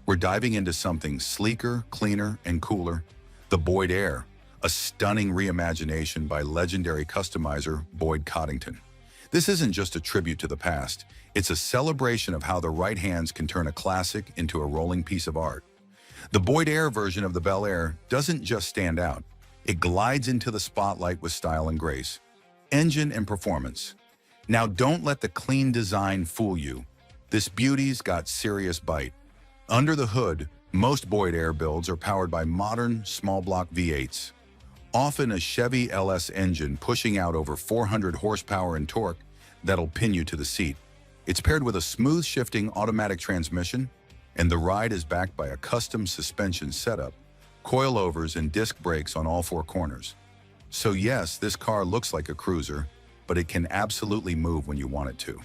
We're diving into something sleeker, cleaner, and cooler. The Boyd Air, a stunning reimagination by legendary customizer Boyd Coddington. This isn't just a tribute to the past. It's a celebration of how the right hands can turn a classic into a rolling piece of art. The Boyd Air version of the Bel Air doesn't just stand out. It glides into the spotlight with style and grace. Engine and performance. Now don't let the clean design fool you. This beauty's got serious bite. Under the hood, most Boyd Air builds are powered by modern small block V8s. Often a Chevy LS engine pushing out over 400 horsepower and torque that'll pin you to the seat. It's paired with a smooth shifting automatic transmission, and the ride is backed by a custom suspension setup, coilovers and disc brakes on all 4 corners. So yes, this car looks like a cruiser, but it can absolutely move when you want it to.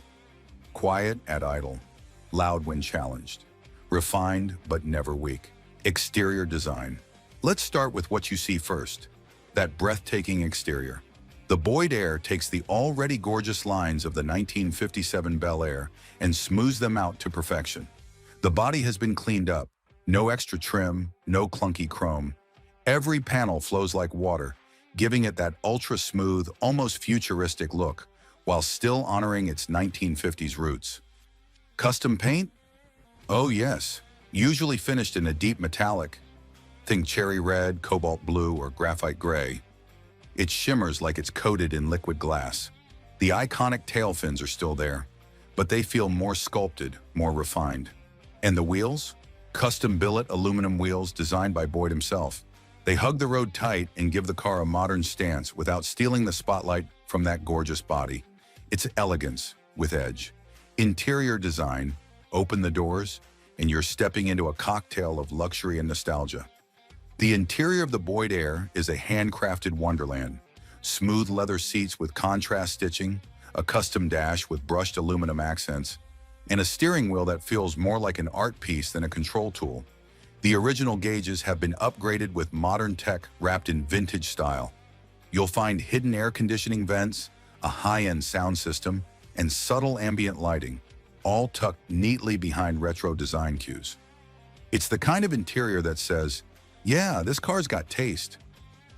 Quiet at idle, loud when challenged, refined but never weak. Exterior design. Let's start with what you see first, that breathtaking exterior. The Boyd Air takes the already gorgeous lines of the 1957 Bel Air and smooths them out to perfection. The body has been cleaned up, no extra trim, no clunky chrome. Every panel flows like water, giving it that ultra-smooth, almost futuristic look, while still honoring its 1950s roots. Custom paint? Oh yes, usually finished in a deep metallic. Think cherry red, cobalt blue, or graphite gray. It shimmers like it's coated in liquid glass. The iconic tail fins are still there, but they feel more sculpted, more refined. And the wheels? Custom billet aluminum wheels designed by Boyd himself. They hug the road tight and give the car a modern stance without stealing the spotlight from that gorgeous body. It's elegance with edge. Interior design, open the doors, and you're stepping into a cocktail of luxury and nostalgia. The interior of the Boyd Air is a handcrafted wonderland. Smooth leather seats with contrast stitching, a custom dash with brushed aluminum accents, and a steering wheel that feels more like an art piece than a control tool. The original gauges have been upgraded with modern tech wrapped in vintage style. You'll find hidden air conditioning vents, a high-end sound system, and subtle ambient lighting, all tucked neatly behind retro design cues. It's the kind of interior that says, yeah, this car's got taste.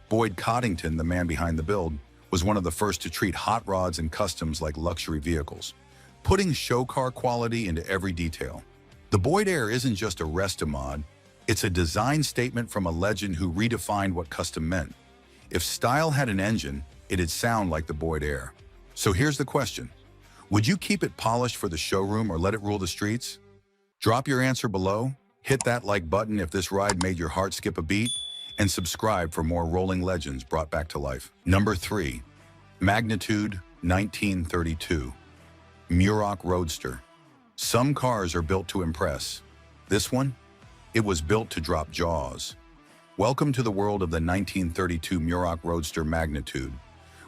Boyd Coddington, the man behind the build, was one of the first to treat hot rods and customs like luxury vehicles, putting show car quality into every detail. The Boyd Air isn't just a rest-a-mod, it's a design statement from a legend who redefined what custom meant. If style had an engine, it'd sound like the Boyd Air. So here's the question. Would you keep it polished for the showroom or let it rule the streets? Drop your answer below, hit that like button if this ride made your heart skip a beat, and subscribe for more rolling legends brought back to life. Number 3, Magnitude 1932, Murok Roadster. Some cars are built to impress. This one? It was built to drop jaws. Welcome to the world of the 1932 Murok Roadster Magnitude,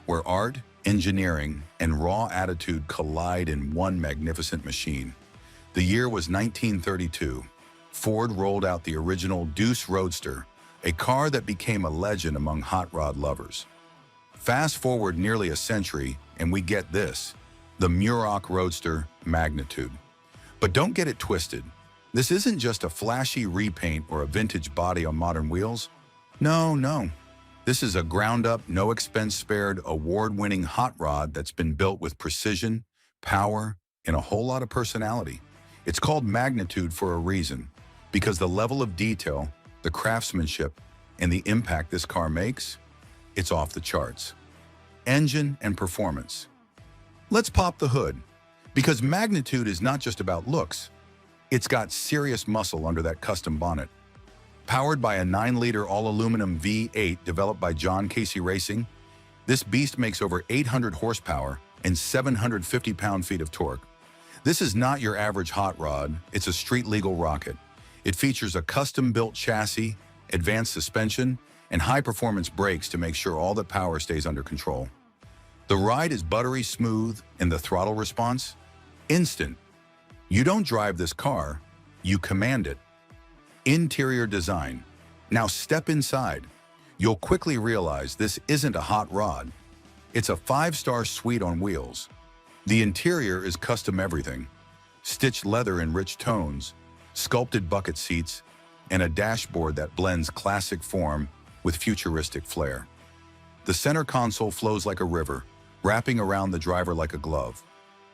where art, engineering, and raw attitude collide in one magnificent machine. The year was 1932. Ford rolled out the original Deuce Roadster, a car that became a legend among hot rod lovers. Fast forward nearly a century, and we get this, the Murok Roadster Magnitude. But don't get it twisted. This isn't just a flashy repaint or a vintage body on modern wheels. No. This is a ground-up, no-expense-spared, award-winning hot rod that's been built with precision, power, and a whole lot of personality. It's called Magnitude for a reason, because the level of detail, the craftsmanship, and the impact this car makes, it's off the charts. Engine and performance. Let's pop the hood, because Magnitude is not just about looks. It's got serious muscle under that custom bonnet. Powered by a 9-liter all-aluminum V8 developed by John Casey Racing, this beast makes over 800 horsepower and 750 pound-feet of torque. This is not your average hot rod, it's a street-legal rocket. It features a custom-built chassis, advanced suspension, and high-performance brakes to make sure all the power stays under control. The ride is buttery smooth, and the throttle response? Instant. You don't drive this car, you command it. Interior design. Now step inside. You'll quickly realize this isn't a hot rod. It's a 5-star suite on wheels. The interior is custom everything. Stitched leather in rich tones, sculpted bucket seats, and a dashboard that blends classic form with futuristic flair. The center console flows like a river, wrapping around the driver like a glove.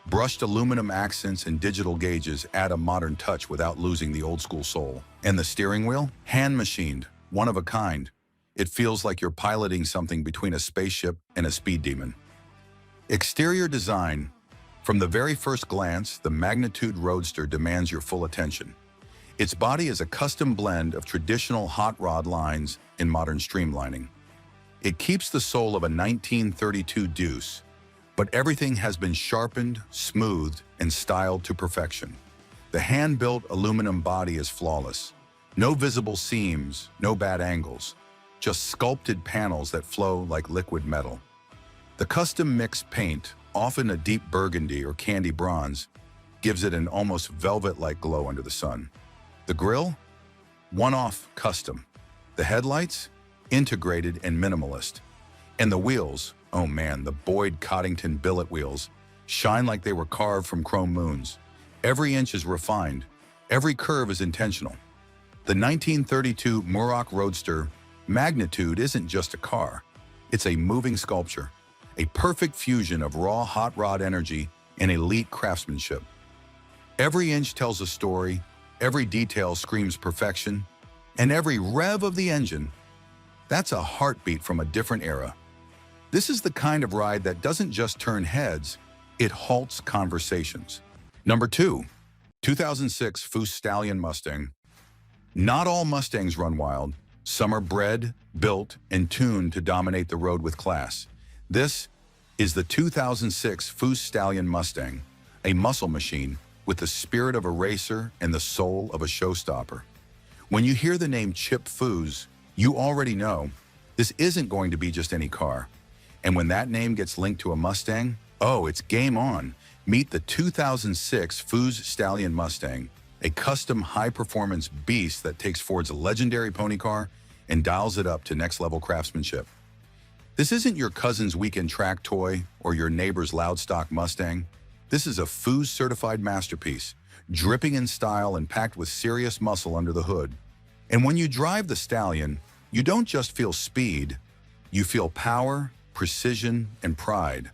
Brushed aluminum accents and digital gauges add a modern touch without losing the old-school soul. And the steering wheel? Hand-machined, one of a kind. It feels like you're piloting something between a spaceship and a speed demon. Exterior design. From the very first glance, the P32 Roadster demands your full attention. Its body is a custom blend of traditional hot rod lines and modern streamlining. It keeps the soul of a 1932 Deuce, but everything has been sharpened, smoothed, and styled to perfection. The hand-built aluminum body is flawless. No visible seams, no bad angles, just sculpted panels that flow like liquid metal. The custom mixed paint, often a deep burgundy or candy bronze, gives it an almost velvet-like glow under the sun. The grille? One-off, custom. The headlights? Integrated and minimalist. And the wheels? Oh man, the Boyd Coddington billet wheels shine like they were carved from chrome moons. Every inch is refined. Every curve is intentional. The 1932 Mach Roadster Magnitude isn't just a car. It's a moving sculpture, a perfect fusion of raw hot rod energy and elite craftsmanship. Every inch tells a story, every detail screams perfection, and every rev of the engine, that's a heartbeat from a different era. This is the kind of ride that doesn't just turn heads, it halts conversations. Number 2, 2006 Foose Stallion Mustang. Not all Mustangs run wild. Some are bred, built, and tuned to dominate the road with class. This is the 2006 Foose Stallion Mustang, a muscle machine with the spirit of a racer and the soul of a showstopper. When you hear the name Chip Foose, you already know this isn't going to be just any car. And when that name gets linked to a Mustang, oh, it's game on. Meet the 2006 Foose Stallion Mustang, a custom high-performance beast that takes Ford's legendary pony car and dials it up to next-level craftsmanship. This isn't your cousin's weekend track toy or your neighbor's loudstock Mustang. This is a Foose-certified masterpiece, dripping in style and packed with serious muscle under the hood. And when you drive the Stallion, you don't just feel speed, you feel power, precision, and pride,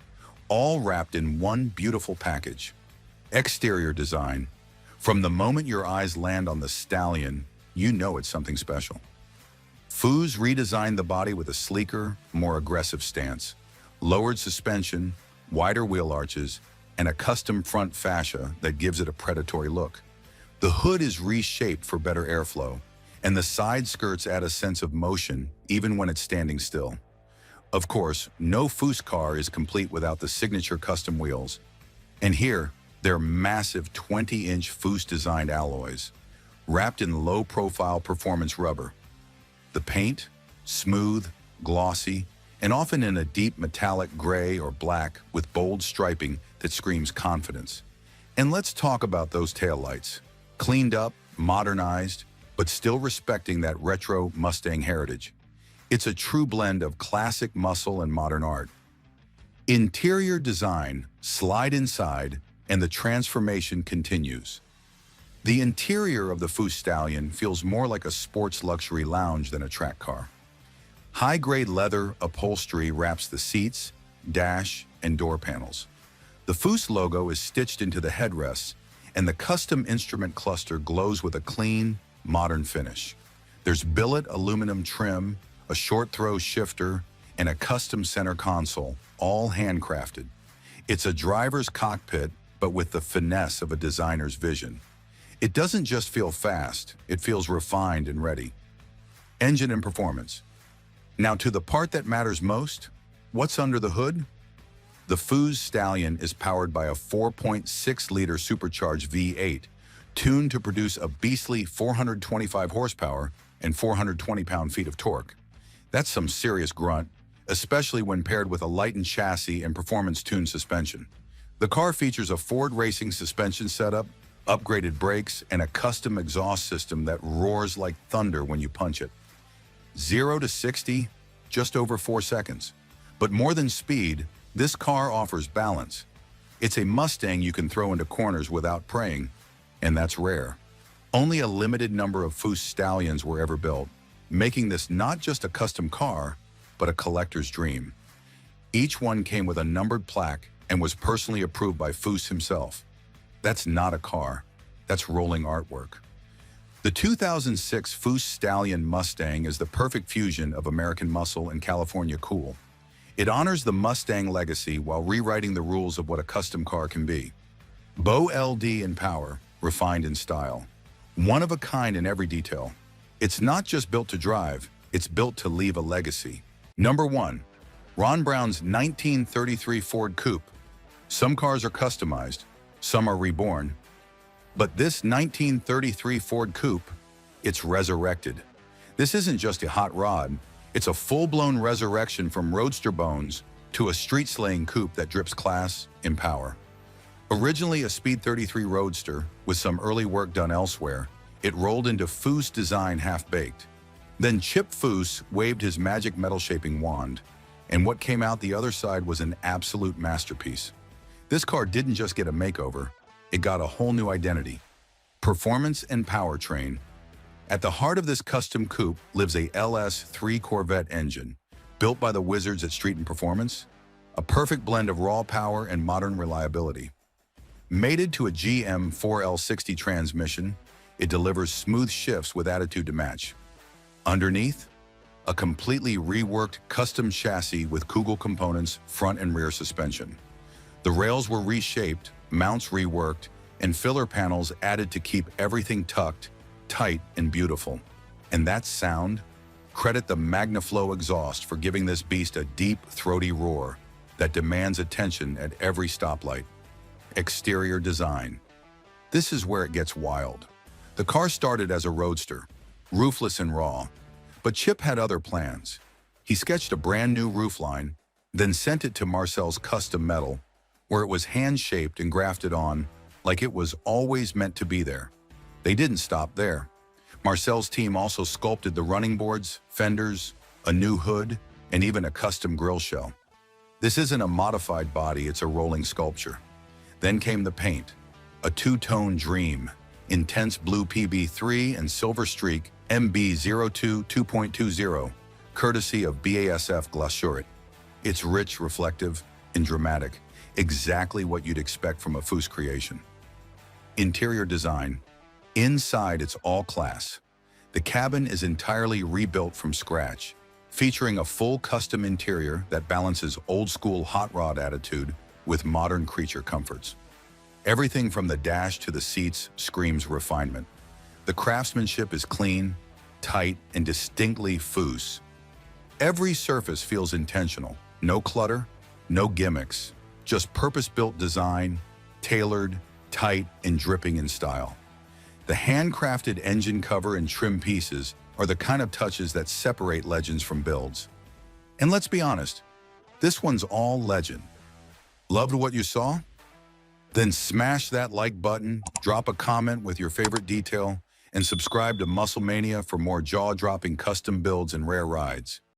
all wrapped in one beautiful package. Exterior design. From the moment your eyes land on the Stallion, you know it's something special. Foose redesigned the body with a sleeker, more aggressive stance, lowered suspension, wider wheel arches, and a custom front fascia that gives it a predatory look. The hood is reshaped for better airflow, and the side skirts add a sense of motion even when it's standing still. Of course, no Foose car is complete without the signature custom wheels. And here, they're massive 20-inch Foose-designed alloys, wrapped in low-profile performance rubber. The paint? Smooth, glossy, and often in a deep metallic gray or black with bold striping that screams confidence. And let's talk about those taillights. Cleaned up, modernized, but still respecting that retro Mustang heritage. It's a true blend of classic muscle and modern art. Interior design, slide inside, and the transformation continues. The interior of the Foose Stallion feels more like a sports luxury lounge than a track car. High-grade leather upholstery wraps the seats, dash, and door panels. The Foose logo is stitched into the headrests, and the custom instrument cluster glows with a clean, modern finish. There's billet aluminum trim, a short-throw shifter, and a custom center console, all handcrafted. It's a driver's cockpit, but with the finesse of a designer's vision. It doesn't just feel fast, it feels refined and ready. engine and performance. Now to the part that matters most, what's under the hood? The Foose Stallion is powered by a 4.6-liter supercharged V8, tuned to produce a beastly 425 horsepower and 420 pound-feet of torque. That's some serious grunt, especially when paired with a lightened chassis and performance-tuned suspension. The car features a Ford racing suspension setup, upgraded brakes, and a custom exhaust system that roars like thunder when you punch it. 0 to 60, just over 4 seconds. But more than speed, this car offers balance. It's a Mustang you can throw into corners without praying, and that's rare. Only a limited number of Foose Stallions were ever built, making this not just a custom car, but a collector's dream. Each one came with a numbered plaque and was personally approved by Foose himself. That's not a car, that's rolling artwork. The 2006 Foose Stallion Mustang is the perfect fusion of American muscle and California cool. It honors the Mustang legacy while rewriting the rules of what a custom car can be. Bow LD in power, refined in style. One of a kind in every detail. It's not just built to drive, it's built to leave a legacy. Number 1. Ron Brown's 1933 Ford Coupe. Some cars are customized, some are reborn. But this 1933 Ford Coupe, it's resurrected. This isn't just a hot rod, it's a full-blown resurrection from roadster bones to a street-slaying coupe that drips class and power. Originally a Speed 33 Roadster with some early work done elsewhere, it rolled into Foose design half-baked. Then Chip Foose waved his magic metal-shaping wand, and what came out the other side was an absolute masterpiece. This car didn't just get a makeover, it got a whole new identity. Performance and powertrain. At the heart of this custom coupe lives a LS3 Corvette engine, built by the wizards at Street and Performance, a perfect blend of raw power and modern reliability. Mated to a GM 4L60 transmission, it delivers smooth shifts with attitude to match. Underneath, a completely reworked custom chassis with Kugel components, front and rear suspension. The rails were reshaped, mounts reworked, and filler panels added to keep everything tucked, tight, and beautiful. And that sound? Credit the MagnaFlow exhaust for giving this beast a deep, throaty roar that demands attention at every stoplight. Exterior design. This is where it gets wild. The car started as a roadster, roofless and raw, but Chip had other plans. He sketched a brand new roofline, then sent it to Marcel's Custom Metal, where it was hand-shaped and grafted on like it was always meant to be there. They didn't stop there. Marcel's team also sculpted the running boards, fenders, a new hood, and even a custom grille shell. This isn't a modified body, it's a rolling sculpture. Then came the paint, a two-tone dream, intense blue PB3 and silver streak MB02 2.20, courtesy of BASF Glasurit. It's rich, reflective, and dramatic, exactly what you'd expect from a Foose creation. Interior design. Inside, it's all class. The cabin is entirely rebuilt from scratch, featuring a full custom interior that balances old-school hot rod attitude with modern creature comforts. Everything from the dash to the seats screams refinement. The craftsmanship is clean, tight, and distinctly Foose. Every surface feels intentional. No clutter, no gimmicks, just purpose-built design, tailored, tight, and dripping in style. The handcrafted engine cover and trim pieces are the kind of touches that separate legends from builds. And let's be honest, this one's all legend. Loved what you saw? Then smash that like button, drop a comment with your favorite detail, and subscribe to MuscleMania for more jaw-dropping custom builds and rare rides.